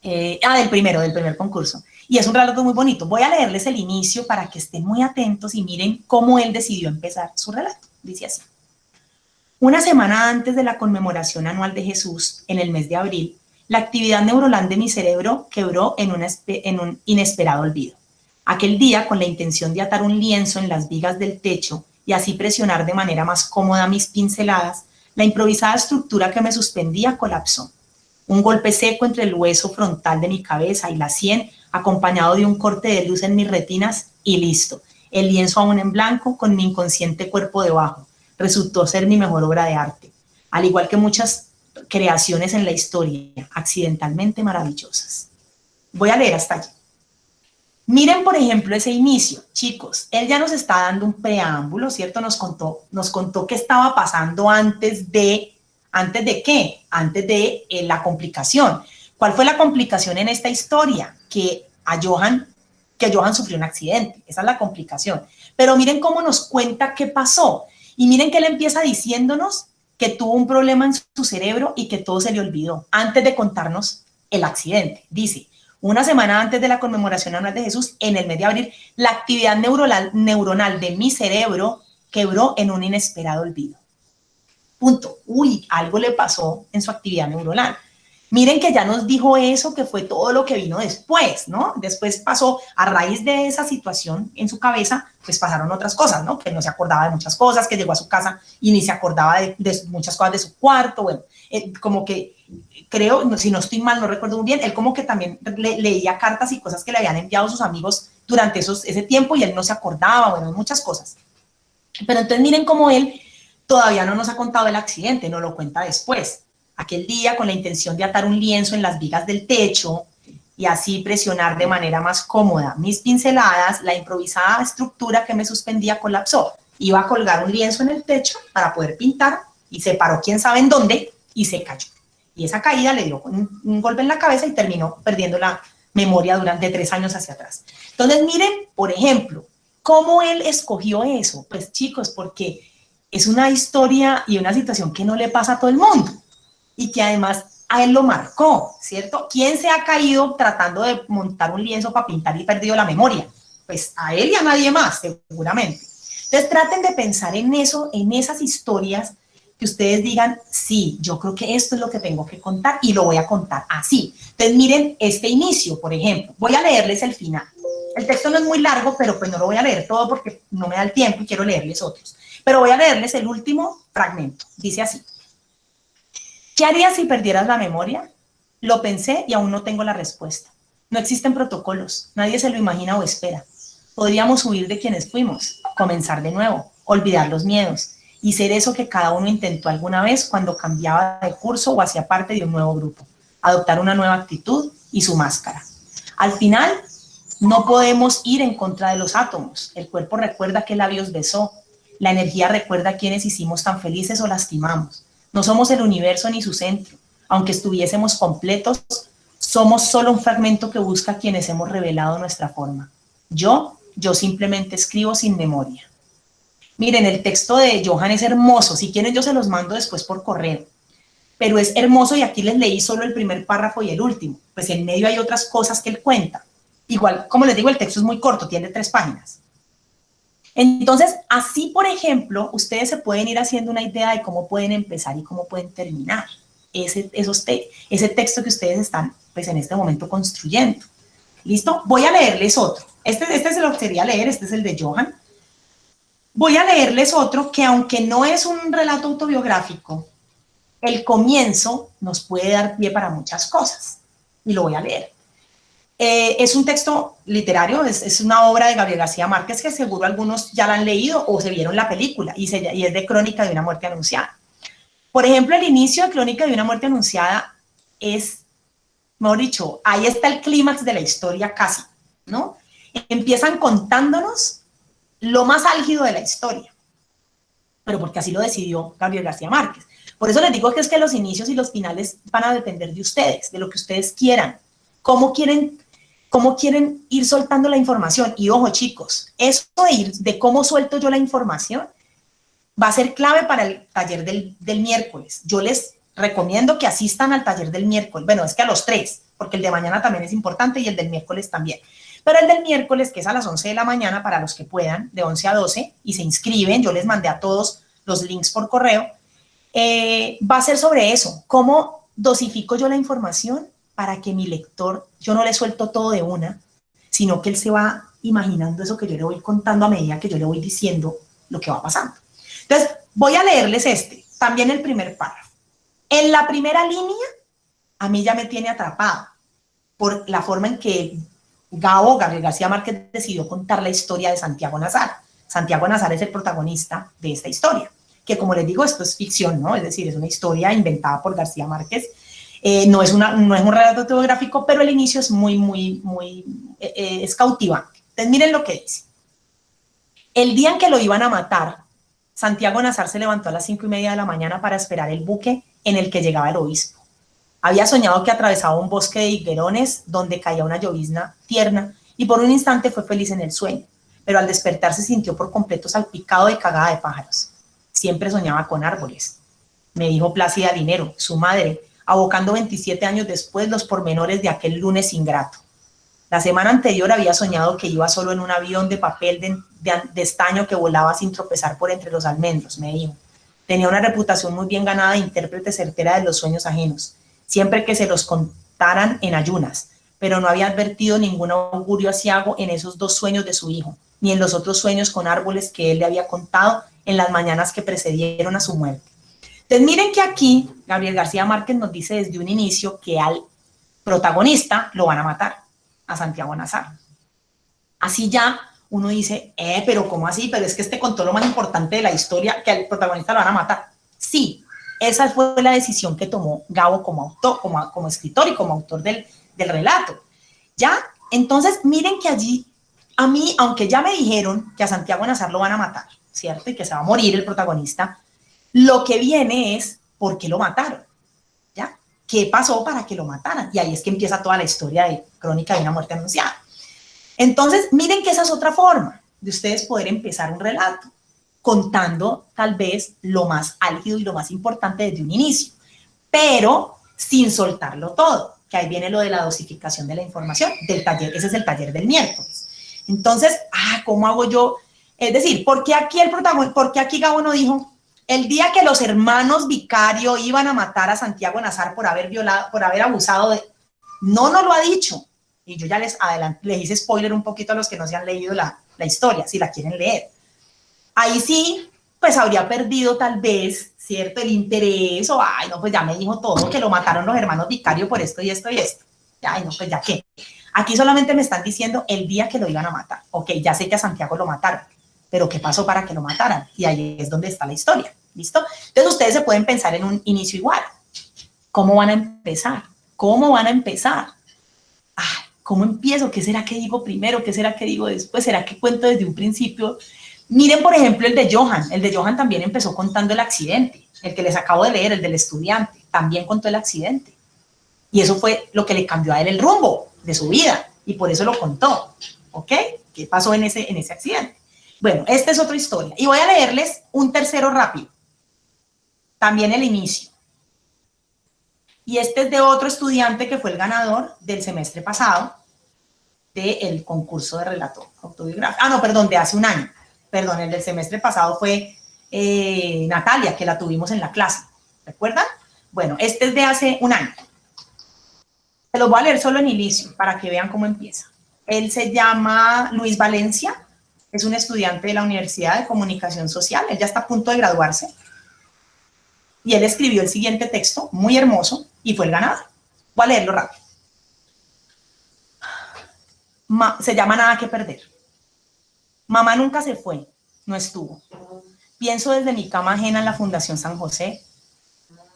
Del primer concurso. Y es un relato muy bonito. Voy a leerles el inicio para que estén muy atentos y miren cómo él decidió empezar su relato. Dice así. Una semana antes de la conmemoración anual de Jesús, en el mes de abril, la actividad neuronal de mi cerebro quebró en un inesperado olvido. Aquel día, con la intención de atar un lienzo en las vigas del techo y así presionar de manera más cómoda mis pinceladas, la improvisada estructura que me suspendía colapsó. Un golpe seco entre el hueso frontal de mi cabeza y la sien, acompañado de un corte de luz en mis retinas, y listo. El lienzo aún en blanco, con mi inconsciente cuerpo debajo. Resultó ser mi mejor obra de arte. Al igual que muchas creaciones en la historia, accidentalmente maravillosas. Voy a leer hasta allí. Miren, por ejemplo, ese inicio. Chicos, él ya nos está dando un preámbulo, ¿cierto? Nos contó qué estaba pasando antes de qué? Antes de la complicación. ¿Cuál fue la complicación en esta historia? Que Johan sufrió un accidente. Esa es la complicación. Pero miren cómo nos cuenta qué pasó. Y miren que él empieza diciéndonos que tuvo un problema en su cerebro y que todo se le olvidó antes de contarnos el accidente. Dice, una semana antes de la conmemoración anual de Jesús, en el mes de abril, la actividad neuronal de mi cerebro quebró en un inesperado olvido. Punto. Uy, algo le pasó en su actividad neuronal. Miren que ya nos dijo eso, que fue todo lo que vino después, ¿no? Después pasó, a raíz de esa situación en su cabeza, pues pasaron otras cosas, ¿no? Que no se acordaba de muchas cosas, que llegó a su casa y ni se acordaba de muchas cosas de su cuarto, bueno, como que creo, si no estoy mal, no recuerdo muy bien, él como que también leía cartas y cosas que le habían enviado sus amigos durante ese tiempo y él no se acordaba, bueno, muchas cosas. Pero entonces miren cómo él todavía no nos ha contado el accidente, nos lo cuenta después. Aquel día, con la intención de atar un lienzo en las vigas del techo y así presionar de manera más cómoda mis pinceladas, la improvisada estructura que me suspendía colapsó. Iba a colgar un lienzo en el techo para poder pintar y se paró quién sabe en dónde y se cayó. Y esa caída le dio un golpe en la cabeza y terminó perdiendo la memoria durante 3 años hacia atrás. Entonces, miren, por ejemplo, cómo él escogió eso. Pues chicos, porque es una historia y una situación que no le pasa a todo el mundo y que además a él lo marcó, ¿cierto? ¿Quién se ha caído tratando de montar un lienzo para pintar y perdido la memoria? Pues a él y a nadie más, seguramente. Entonces traten de pensar en eso, en esas historias que ustedes digan, sí, yo creo que esto es lo que tengo que contar y lo voy a contar así. Entonces miren este inicio, por ejemplo. Voy a leerles el final. El texto no es muy largo, pero pues no lo voy a leer todo porque no me da el tiempo y quiero leerles otros. Pero voy a leerles el último fragmento. Dice así. ¿Qué harías si perdieras la memoria? Lo pensé y aún no tengo la respuesta. No existen protocolos, nadie se lo imagina o espera. Podríamos huir de quienes fuimos, comenzar de nuevo, olvidar los miedos y ser eso que cada uno intentó alguna vez cuando cambiaba de curso o hacía parte de un nuevo grupo. Adoptar una nueva actitud y su máscara. Al final, no podemos ir en contra de los átomos. El cuerpo recuerda qué labios besó. La energía recuerda a quienes hicimos tan felices o lastimamos. No somos el universo ni su centro. Aunque estuviésemos completos, somos solo un fragmento que busca a quienes hemos revelado nuestra forma. Yo simplemente escribo sin memoria. Miren, el texto de Johan es hermoso. Si quieren, yo se los mando después por correo. pero es hermoso y aquí les leí solo el primer párrafo y el último, pues en medio hay otras cosas que él cuenta. Igual, como les digo, el texto es muy corto, tiene 3 páginas. Entonces, así, por ejemplo, ustedes se pueden ir haciendo una idea de cómo pueden empezar y cómo pueden terminar ese texto que ustedes están, pues, en este momento construyendo. ¿Listo? Voy a leerles otro. Este se lo quería leer, este es el de Johan. Voy a leerles otro que, aunque no es un relato autobiográfico, el comienzo nos puede dar pie para muchas cosas. Y lo voy a leer. Es un texto literario, es una obra de Gabriel García Márquez que seguro algunos ya la han leído o se vieron la película y es de Crónica de una muerte anunciada. Por ejemplo, el inicio de Crónica de una muerte anunciada es, mejor dicho, ahí está el clímax de la historia casi, ¿no? Empiezan contándonos lo más álgido de la historia, pero porque así lo decidió Gabriel García Márquez. Por eso les digo que es que los inicios y los finales van a depender de ustedes, de lo que ustedes quieran, cómo quieren ir soltando la información. Y ojo, chicos, eso de cómo suelto yo la información va a ser clave para el taller del miércoles. Yo les recomiendo que asistan al taller del miércoles. Bueno, es que a los 3, porque el de mañana también es importante y el del miércoles también. Pero el del miércoles, que es a las 11 de la mañana, para los que puedan, de 11 a 12, y se inscriben, yo les mandé a todos los links por correo, va a ser sobre eso, cómo dosifico yo la información para que mi lector, yo no le suelto todo de una, sino que él se va imaginando eso que yo le voy contando a medida que yo le voy diciendo lo que va pasando. Entonces, voy a leerles también el primer párrafo. En la primera línea, a mí ya me tiene atrapada por la forma en que Gabriel García Márquez decidió contar la historia de Santiago Nazar. Santiago Nazar es el protagonista de esta historia, que como les digo, esto es ficción, ¿no? Es decir, es una historia inventada por García Márquez. No es un relato autobiográfico, pero el inicio es es cautivante. Entonces, miren lo que dice. El día en que lo iban a matar, Santiago Nazar se levantó a las 5:30 de la mañana para esperar el buque en el que llegaba el obispo. Había soñado que atravesaba un bosque de higuerones donde caía una llovizna tierna y por un instante fue feliz en el sueño, pero al despertar se sintió por completo salpicado de cagada de pájaros. Siempre soñaba con árboles, me dijo Plácida Linero, su madre, abocando 27 años después los pormenores de aquel lunes ingrato. La semana anterior había soñado que iba solo en un avión de papel de estaño que volaba sin tropezar por entre los almendros, me dijo. Tenía una reputación muy bien ganada de intérprete certera de los sueños ajenos, siempre que se los contaran en ayunas, pero no había advertido ningún augurio aciago en esos 2 sueños de su hijo, ni en los otros sueños con árboles que él le había contado en las mañanas que precedieron a su muerte. Entonces miren que aquí Gabriel García Márquez nos dice desde un inicio que al protagonista lo van a matar, a Santiago Nazar. Así ya uno dice, pero ¿cómo así? Pero es que este contó lo más importante de la historia, que al protagonista lo van a matar. Sí, esa fue la decisión que tomó Gabo como autor, como escritor y como autor del relato. ¿Ya? Entonces miren que allí, a mí, aunque ya me dijeron que a Santiago Nazar lo van a matar, ¿cierto? Y que se va a morir el protagonista, lo que viene es ¿por qué lo mataron? ¿Ya? ¿Qué pasó para que lo mataran? Y ahí es que empieza toda la historia de Crónica de una muerte anunciada. Entonces, miren que esa es otra forma de ustedes poder empezar un relato, contando tal vez lo más álgido y lo más importante desde un inicio, pero sin soltarlo todo, que ahí viene lo de la dosificación de la información del taller, ese es el taller del miércoles. Entonces, ¿cómo hago yo? Es decir, ¿por qué aquí Gabo no dijo, el día que los hermanos Vicario iban a matar a Santiago Nazar por haber violado, por haber abusado de... No lo ha dicho. Y yo ya les hice spoiler un poquito a los que no se han leído la historia, si la quieren leer. Ahí sí, pues habría perdido tal vez, ¿cierto? El interés, o, no, pues ya me dijo todo, que lo mataron los hermanos Vicario por esto y esto y esto. No, pues ya qué. Aquí solamente me están diciendo el día que lo iban a matar. Ok, ya sé que a Santiago lo mataron, pero ¿qué pasó para que lo mataran? Y ahí es donde está la historia, ¿listo? Entonces ustedes se pueden pensar en un inicio igual. ¿Cómo van a empezar? ¿Cómo van a empezar? ¿Cómo empiezo? ¿Qué será que digo primero? ¿Qué será que digo después? ¿Será que cuento desde un principio? Miren, por ejemplo, el de Johan. El de Johan también empezó contando el accidente. El que les acabo de leer, el del estudiante, también contó el accidente. Y eso fue lo que le cambió a él el rumbo de su vida. Y por eso lo contó. ¿Ok? ¿Qué pasó en ese accidente? Bueno, esta es otra historia. Y voy a leerles un tercero rápido. También el inicio. Y este es de otro estudiante que fue el ganador del semestre pasado del concurso de relato autobiográfico. Ah, no, perdón, de hace un año. Perdón, el del semestre pasado fue Natalia, que la tuvimos en la clase. ¿Recuerdan? Bueno, este es de hace un año. Se los voy a leer solo en inicio para que vean cómo empieza. Él se llama Luis Valencia, es un estudiante de la Universidad de Comunicación Social, él ya está a punto de graduarse. Y él escribió el siguiente texto, muy hermoso, y fue el ganador. Voy a leerlo rápido. Se llama Nada que perder. Mamá nunca se fue, no estuvo. Pienso desde mi cama ajena en la Fundación San José.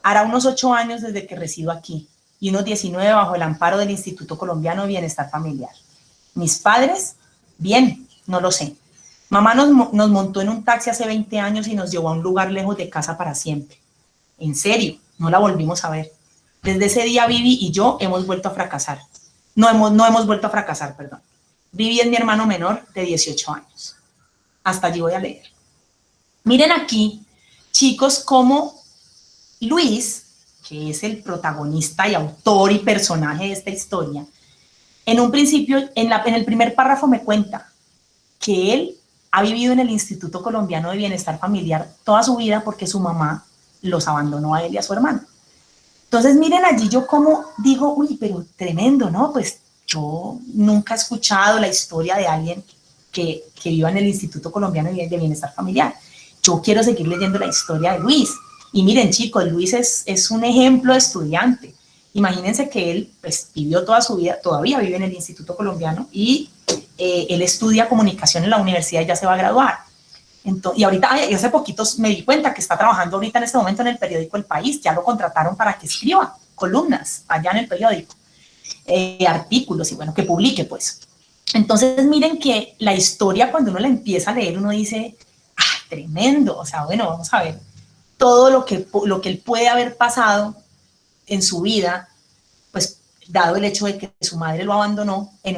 Hará unos 8 años desde que resido aquí y unos 19 bajo el amparo del Instituto Colombiano de Bienestar Familiar. ¿Mis padres? Bien, no lo sé. Mamá nos montó en un taxi hace 20 años y nos llevó a un lugar lejos de casa para siempre. En serio, no la volvimos a ver. Desde ese día Vivi y yo hemos vuelto a fracasar. No hemos vuelto a fracasar, perdón. Vivi es mi hermano menor de 18 años. Hasta allí voy a leer. Miren aquí, chicos, cómo Luis, que es el protagonista y autor y personaje de esta historia, en un principio, en el primer párrafo me cuenta que él ha vivido en el Instituto Colombiano de Bienestar Familiar toda su vida porque su mamá los abandonó a él y a su hermano. Entonces, miren allí yo como digo, uy, pero tremendo, ¿no? Pues yo nunca he escuchado la historia de alguien que viva en el Instituto Colombiano de Bienestar Familiar. Yo quiero seguir leyendo la historia de Luis. Y miren, chicos, Luis es un ejemplo de estudiante. Imagínense que él pues, vivió toda su vida, todavía vive en el Instituto Colombiano y él estudia comunicación en la universidad y ya se va a graduar. Entonces, y ahorita, hace poquitos me di cuenta que está trabajando ahorita en este momento en el periódico El País, ya lo contrataron para que escriba columnas allá en el periódico, artículos y bueno, que publique pues. Entonces miren que la historia cuando uno la empieza a leer uno dice, ¡ay, tremendo! O sea, bueno, vamos a ver todo lo que él puede haber pasado en su vida, pues dado el hecho de que su madre lo abandonó en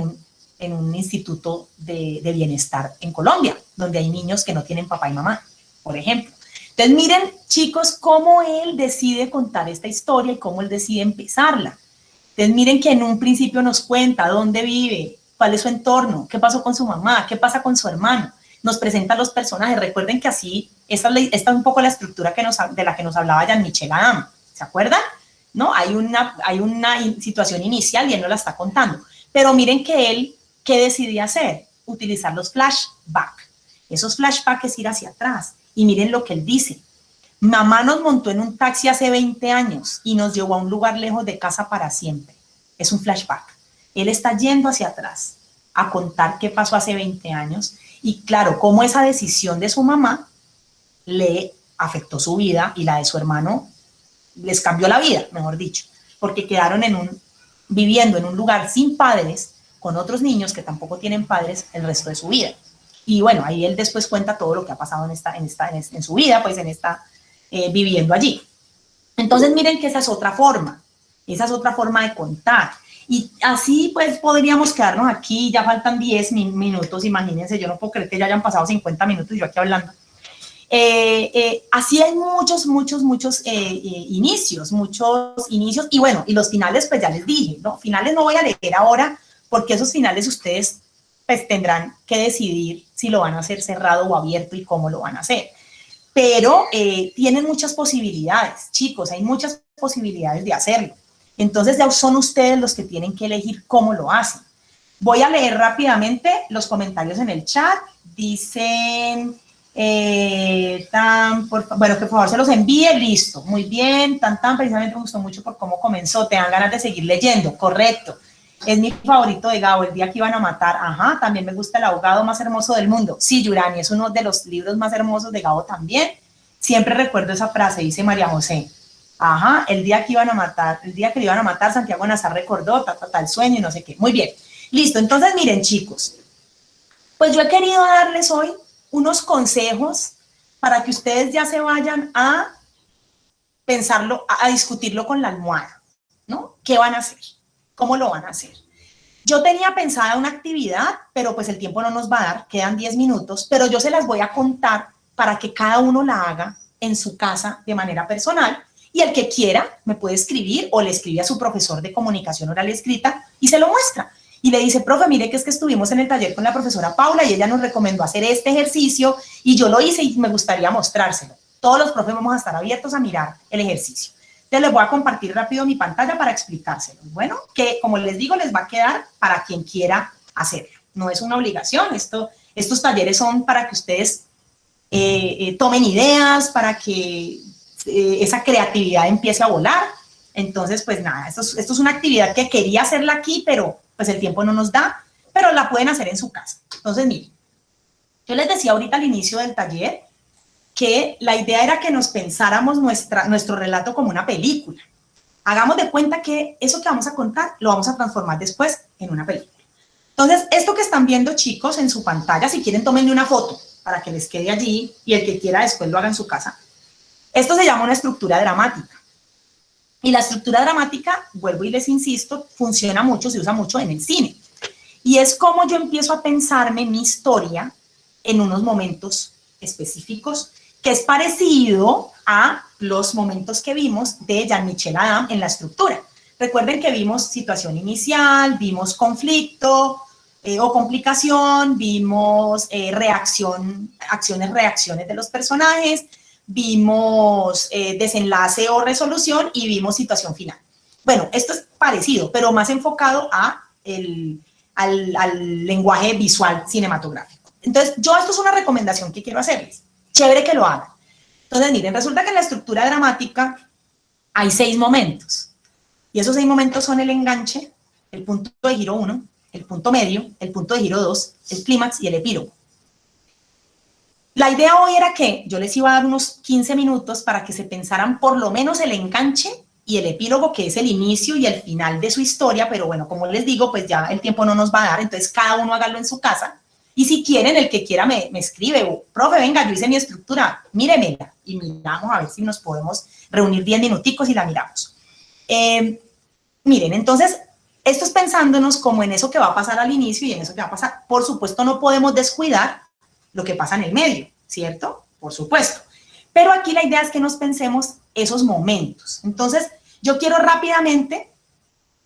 un instituto de bienestar en Colombia, donde hay niños que no tienen papá y mamá, por ejemplo. Entonces miren, chicos, cómo él decide contar esta historia y cómo él decide empezarla. Entonces miren que en un principio nos cuenta dónde vive, cuál es su entorno, qué pasó con su mamá, qué pasa con su hermano. Nos presenta los personajes. Recuerden que así, esta es un poco la estructura de la que nos hablaba Jean-Michel Adam. ¿Se acuerdan? ¿No? Hay una situación inicial y él nos la está contando. Pero miren que él, ¿qué decidía hacer? Utilizar los flashbacks. Esos flashbacks es ir hacia atrás. Y miren lo que él dice. Mamá nos montó en un taxi hace 20 años y nos llevó a un lugar lejos de casa para siempre. Es un flashback. Él está yendo hacia atrás a contar qué pasó hace 20 años y claro, cómo esa decisión de su mamá le afectó su vida y la de su hermano les cambió la vida, mejor dicho, porque quedaron viviendo en un lugar sin padres, con otros niños que tampoco tienen padres el resto de su vida. Y bueno, ahí él después cuenta todo lo que ha pasado en su vida, pues viviendo allí. Entonces miren que esa es otra forma de contar. Y así pues podríamos quedarnos aquí, ya faltan 10 minutos, imagínense, yo no puedo creer que ya hayan pasado 50 minutos y yo aquí hablando. Así hay muchos inicios, y bueno, y los finales pues ya les dije, ¿no? Finales no voy a leer ahora porque esos finales ustedes pues tendrán que decidir si lo van a hacer cerrado o abierto y cómo lo van a hacer. Pero tienen muchas posibilidades, chicos, hay muchas posibilidades de hacerlo. Entonces ya son ustedes los que tienen que elegir cómo lo hacen. Voy a leer rápidamente los comentarios en el chat. Dicen, bueno, que por favor se los envíe, listo, muy bien, precisamente me gustó mucho por cómo comenzó, te dan ganas de seguir leyendo, correcto. Es mi favorito de Gabo, El día que iban a matar, ajá, también me gusta El abogado más hermoso del mundo. Sí, Yurani, es uno de los libros más hermosos de Gabo también. Siempre recuerdo esa frase, dice María José. Ajá, el día que iban a matar, el día que le iban a matar, Santiago Nazar recordó, el sueño y no sé qué. Muy bien, listo. Entonces, miren, chicos, pues yo he querido darles hoy unos consejos para que ustedes ya se vayan a pensarlo, a discutirlo con la almohada, ¿no? ¿Qué van a hacer? ¿Cómo lo van a hacer? Yo tenía pensada una actividad, pero pues el tiempo no nos va a dar, quedan 10 minutos, pero yo se las voy a contar para que cada uno la haga en su casa de manera personal Y el que quiera me puede escribir o le escribe a su profesor de comunicación oral y escrita y se lo muestra. Y le dice, profe, mire que es que estuvimos en el taller con la profesora Paula y ella nos recomendó hacer este ejercicio y yo lo hice y me gustaría mostrárselo. Todos los profes vamos a estar abiertos a mirar el ejercicio. Entonces les voy a compartir rápido mi pantalla para explicárselo. Bueno, que como les digo, les va a quedar para quien quiera hacerlo. No es una obligación, estos talleres son para que ustedes tomen ideas, para que esa creatividad empiece a volar. Entonces, pues nada, esto es una actividad que quería hacerla aquí, pero pues el tiempo no nos da, pero la pueden hacer en su casa. Entonces, miren, yo les decía ahorita al inicio del taller que la idea era que nos pensáramos nuestro relato como una película. Hagamos de cuenta que eso que vamos a contar lo vamos a transformar después en una película. Entonces, esto que están viendo, chicos, en su pantalla, si quieren, tómenle una foto para que les quede allí y el que quiera después lo haga en su casa. Esto se llama una estructura dramática. Y la estructura dramática, vuelvo y les insisto, funciona mucho, se usa mucho en el cine. Y es como yo empiezo a pensarme mi historia en unos momentos específicos, que es parecido a los momentos que vimos de Jean-Michel Adam en la estructura. Recuerden que vimos situación inicial, vimos conflicto o complicación, vimos acciones-reacciones de los personajes, vimos desenlace o resolución y vimos situación final. Bueno, esto es parecido, pero más enfocado al lenguaje visual cinematográfico. Entonces, esto es una recomendación que quiero hacerles. Chévere que lo hagan. Entonces, miren, resulta que en la estructura dramática hay 6 momentos. Y esos 6 momentos son el enganche, el punto de giro 1, el punto medio, el punto de giro 2, el clímax y el epílogo. La idea hoy era que yo les iba a dar unos 15 minutos para que se pensaran por lo menos el enganche y el epílogo, que es el inicio y el final de su historia, pero bueno, como les digo, pues ya el tiempo no nos va a dar, entonces cada uno hágalo en su casa. Y si quieren, el que quiera me escribe, profe, venga, yo hice mi estructura, míremela, y miramos a ver si nos podemos reunir 10 minuticos y la miramos. Miren, entonces, esto es pensándonos como en eso que va a pasar al inicio y en eso que va a pasar. Por supuesto, no podemos descuidar lo que pasa en el medio, ¿cierto? Por supuesto. Pero aquí la idea es que nos pensemos esos momentos. Entonces, yo quiero rápidamente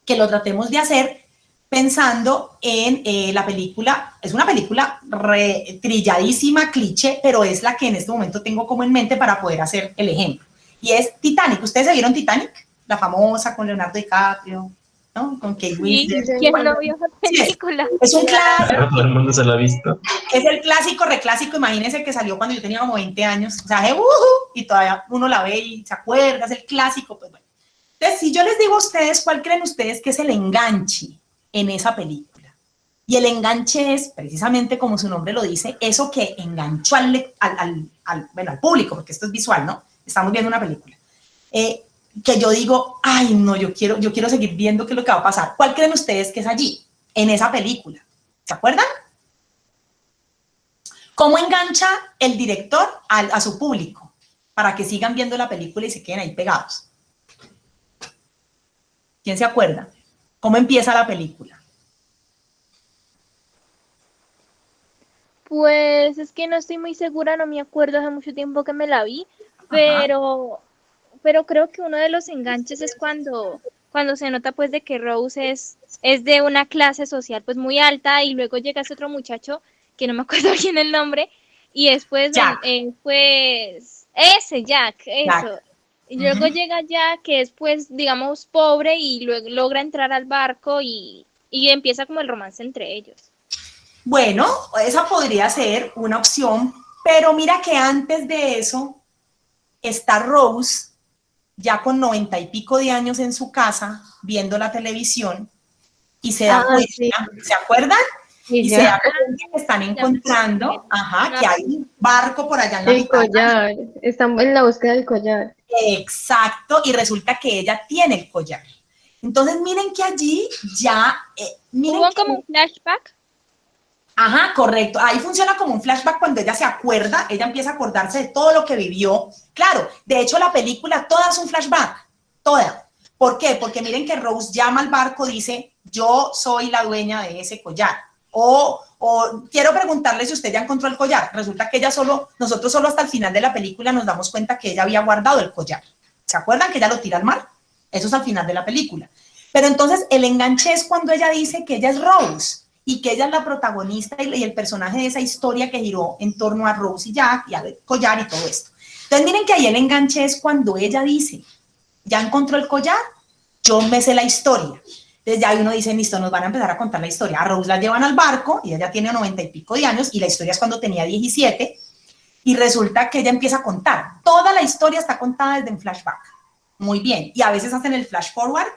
que lo tratemos de hacer pensando en la película. Es una película trilladísima, cliché, pero es la que en este momento tengo como en mente para poder hacer el ejemplo. Y es Titanic. ¿Ustedes se vieron Titanic? La famosa con Leonardo DiCaprio, ¿no? Con Kate Winslet. Sí, ¿quién no vio esa película? Sí, es un clásico. Todo el mundo se la ha visto. Es el clásico, reclásico, imagínense que salió cuando yo tenía como 20 años, o sea, y todavía uno la ve y se acuerda, es el clásico, pues bueno. Entonces, si yo les digo a ustedes, ¿cuál creen ustedes que es el enganche en esa película? Y el enganche es, precisamente como su nombre lo dice, eso que enganchó al público, porque esto es visual, ¿no? Estamos viendo una película. Que yo digo, ay, no, yo quiero seguir viendo qué es lo que va a pasar. ¿Cuál creen ustedes que es allí, en esa película? ¿Se acuerdan? ¿Cómo engancha el director a su público para que sigan viendo la película y se queden ahí pegados? ¿Quién se acuerda? ¿Cómo empieza la película? Pues es que no estoy muy segura, no me acuerdo, hace mucho tiempo que me la vi, pero creo que uno de los enganches es cuando se nota pues de que Rose es de una clase social pues muy alta y luego llega ese otro muchacho que no me acuerdo bien el nombre y después pues ese Jack, eso. Y luego llega Jack que es pues digamos pobre y luego logra entrar al barco y empieza como el romance entre ellos. Bueno, esa podría ser una opción, pero mira que antes de eso está Rose ya con 90 y pico de años en su casa viendo la televisión y se da cuenta, sí. ¿Se acuerdan? Sí, y se da cuenta que están encontrando, que hay un barco por allá en la mitad. El collar, están en la búsqueda del collar. Exacto, y resulta que ella tiene el collar. Entonces miren que allí ya... ¿Hubo como un flashback? Ajá, correcto. Ahí funciona como un flashback cuando ella se acuerda, ella empieza a acordarse de todo lo que vivió. Claro, de hecho la película toda es un flashback, toda. ¿Por qué? Porque miren que Rose llama al barco, dice, yo soy la dueña de ese collar. O quiero preguntarle si usted ya encontró el collar. Resulta que nosotros solo hasta el final de la película nos damos cuenta que ella había guardado el collar. ¿Se acuerdan que ella lo tira al mar? Eso es al final de la película. Pero entonces el enganche es cuando ella dice que ella es Rose y que ella es la protagonista y el personaje de esa historia que giró en torno a Rose y Jack y al collar y todo esto. Entonces miren que ahí el enganche es cuando ella dice, ya encontró el collar, yo me sé la historia. Entonces ya uno dice, listo, nos van a empezar a contar la historia. A Rose la llevan al barco y ella tiene 90 y pico de años y la historia es cuando tenía 17 y resulta que ella empieza a contar. Toda la historia está contada desde un flashback. Muy bien. Y a veces hacen el flash forward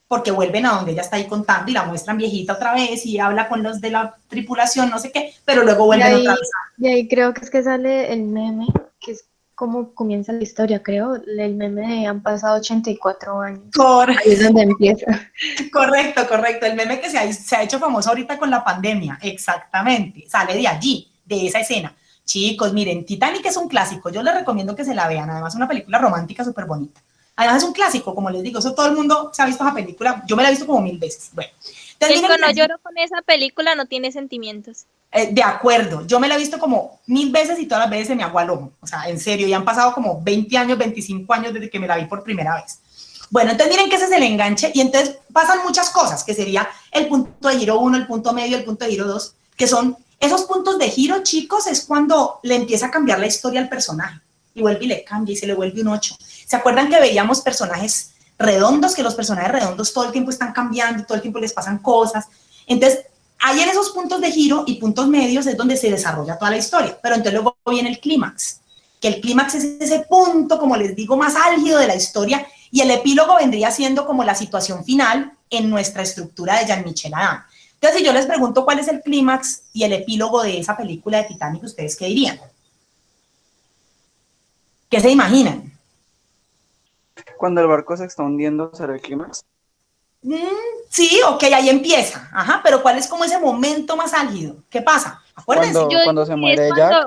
porque vuelven a donde ella está ahí contando y la muestran viejita otra vez y habla con los de la tripulación, no sé qué, pero luego vuelven otra vez. Y ahí creo que es que sale el meme, que es como comienza la historia, creo. El meme de han pasado 84 años. Ahí es donde empieza. Correcto, correcto. El meme que se ha hecho famoso ahorita con la pandemia, exactamente. Sale de allí, de esa escena. Chicos, miren, Titanic es un clásico. Yo les recomiendo que se la vean. Además, es una película romántica súper bonita. Además, es un clásico, como les digo. Eso todo el mundo se ha visto esa película. Yo me la he visto como 1000 veces. Bueno. El que no lloro con esa película no tiene sentimientos. De acuerdo. Yo me la he visto como 1000 veces y todas las veces se me agua el ojo. O sea, en serio. Y han pasado como 20 años, 25 años desde que me la vi por primera vez. Bueno, entonces miren que ese es el enganche y entonces pasan muchas cosas, que sería el punto de giro 1, el punto medio, el punto de giro 2, que son esos puntos de giro, chicos, es cuando le empieza a cambiar la historia al personaje y vuelve y le cambia y se le vuelve un 8. ¿Se acuerdan que veíamos personajes redondos, que los personajes redondos todo el tiempo están cambiando, todo el tiempo les pasan cosas? Entonces, ahí en esos puntos de giro y puntos medios es donde se desarrolla toda la historia, pero entonces luego viene el clímax, que el clímax es ese punto, como les digo, más álgido de la historia. Y el epílogo vendría siendo como la situación final en nuestra estructura de Jean-Michel Adam. Entonces, si yo les pregunto cuál es el clímax y el epílogo de esa película de Titanic, ¿ustedes qué dirían? ¿Qué se imaginan? Cuando el barco se está hundiendo, ¿será el clímax? Sí, ok, ahí empieza. Ajá, pero ¿cuál es como ese momento más álgido? ¿Qué pasa? Acuérdense. Cuando se muere Jack.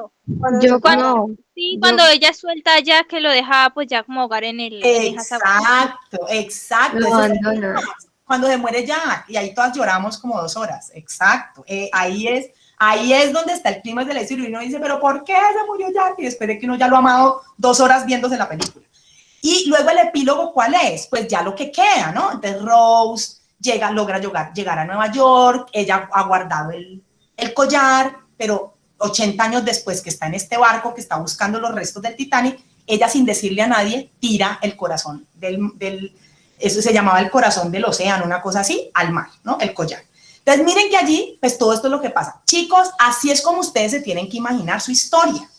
Cuando ella suelta a Jack, que lo dejaba pues ya como ahogar en el... Exacto, exacto. Lo abandona. Cuando se muere Jack, y ahí todas lloramos como 2 horas. Exacto. Ahí es donde está el clima de la historia y uno dice, pero ¿por qué se murió Jack? Y después de que uno ya lo ha amado 2 horas viéndose la película. Y luego el epílogo, ¿cuál es? Pues ya lo que queda, ¿no? Entonces Rose logra llegar a Nueva York, ella ha guardado el collar, pero 80 años después que está en este barco, que está buscando los restos del Titanic, ella sin decirle a nadie tira el corazón eso se llamaba el corazón del océano, una cosa así, al mar, ¿no? El collar. Entonces miren que allí, pues todo esto es lo que pasa. Chicos, así es como ustedes se tienen que imaginar su historia.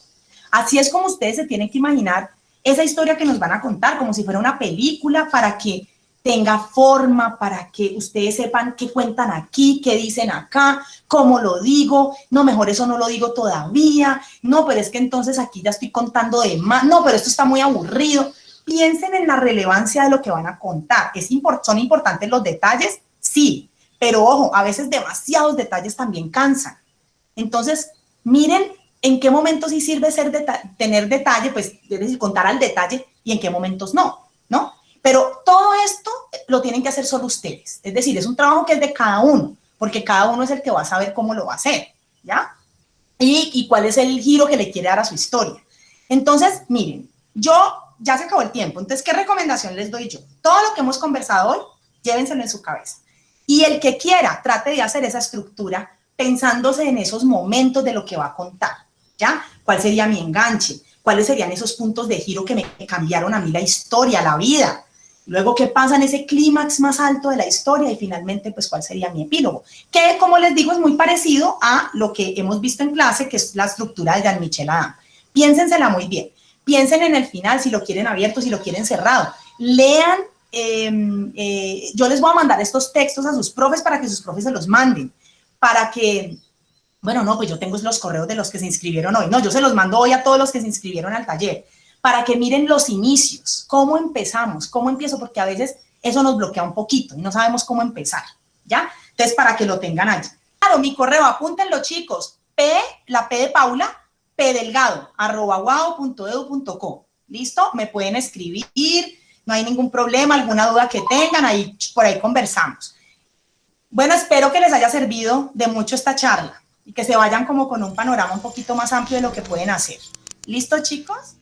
Así es como ustedes se tienen que imaginar esa historia que nos van a contar, como si fuera una película, para que tenga forma, para que ustedes sepan qué cuentan aquí, qué dicen acá, cómo lo digo, no, mejor eso no lo digo todavía, no, pero es que entonces aquí ya estoy contando de más, no, pero esto está muy aburrido. Piensen en la relevancia de lo que van a contar. ¿Son importantes los detalles? Sí, pero ojo, a veces demasiados detalles también cansan. Entonces, miren en qué momentos sí sirve tener detalle, pues es decir, contar al detalle, y en qué momentos no, ¿no? Pero todo esto lo tienen que hacer solo ustedes. Es decir, es un trabajo que es de cada uno, porque cada uno es el que va a saber cómo lo va a hacer, ¿ya? Y cuál es el giro que le quiere dar a su historia. Entonces, miren, ya se acabó el tiempo. Entonces, ¿qué recomendación les doy yo? Todo lo que hemos conversado hoy, llévenselo en su cabeza. Y el que quiera, trate de hacer esa estructura pensándose en esos momentos de lo que va a contar, ¿ya? ¿Cuál sería mi enganche? ¿Cuáles serían esos puntos de giro que me cambiaron a mí la historia, la vida? Luego, ¿qué pasa en ese clímax más alto de la historia? Y finalmente, pues, ¿cuál sería mi epílogo? Que, como les digo, es muy parecido a lo que hemos visto en clase, que es la estructura de Jean-Michel Adam. Piénsensela muy bien. Piensen en el final, si lo quieren abierto, si lo quieren cerrado. Lean, yo les voy a mandar estos textos a sus profes para que sus profes se los manden. Para que, bueno, no, pues yo tengo los correos de los que se inscribieron hoy. No, yo se los mando hoy a todos los que se inscribieron al taller. Para que miren los inicios, cómo empezamos, cómo empiezo, porque a veces eso nos bloquea un poquito y no sabemos cómo empezar, ¿ya? Entonces, para que lo tengan allí. Claro, mi correo, apúntenlo, chicos. La P de Paula, pdelgado@guau.edu.co. ¿Listo? Me pueden escribir, no hay ningún problema, alguna duda que tengan, ahí, por ahí conversamos. Bueno, espero que les haya servido de mucho esta charla y que se vayan como con un panorama un poquito más amplio de lo que pueden hacer. ¿Listo, chicos?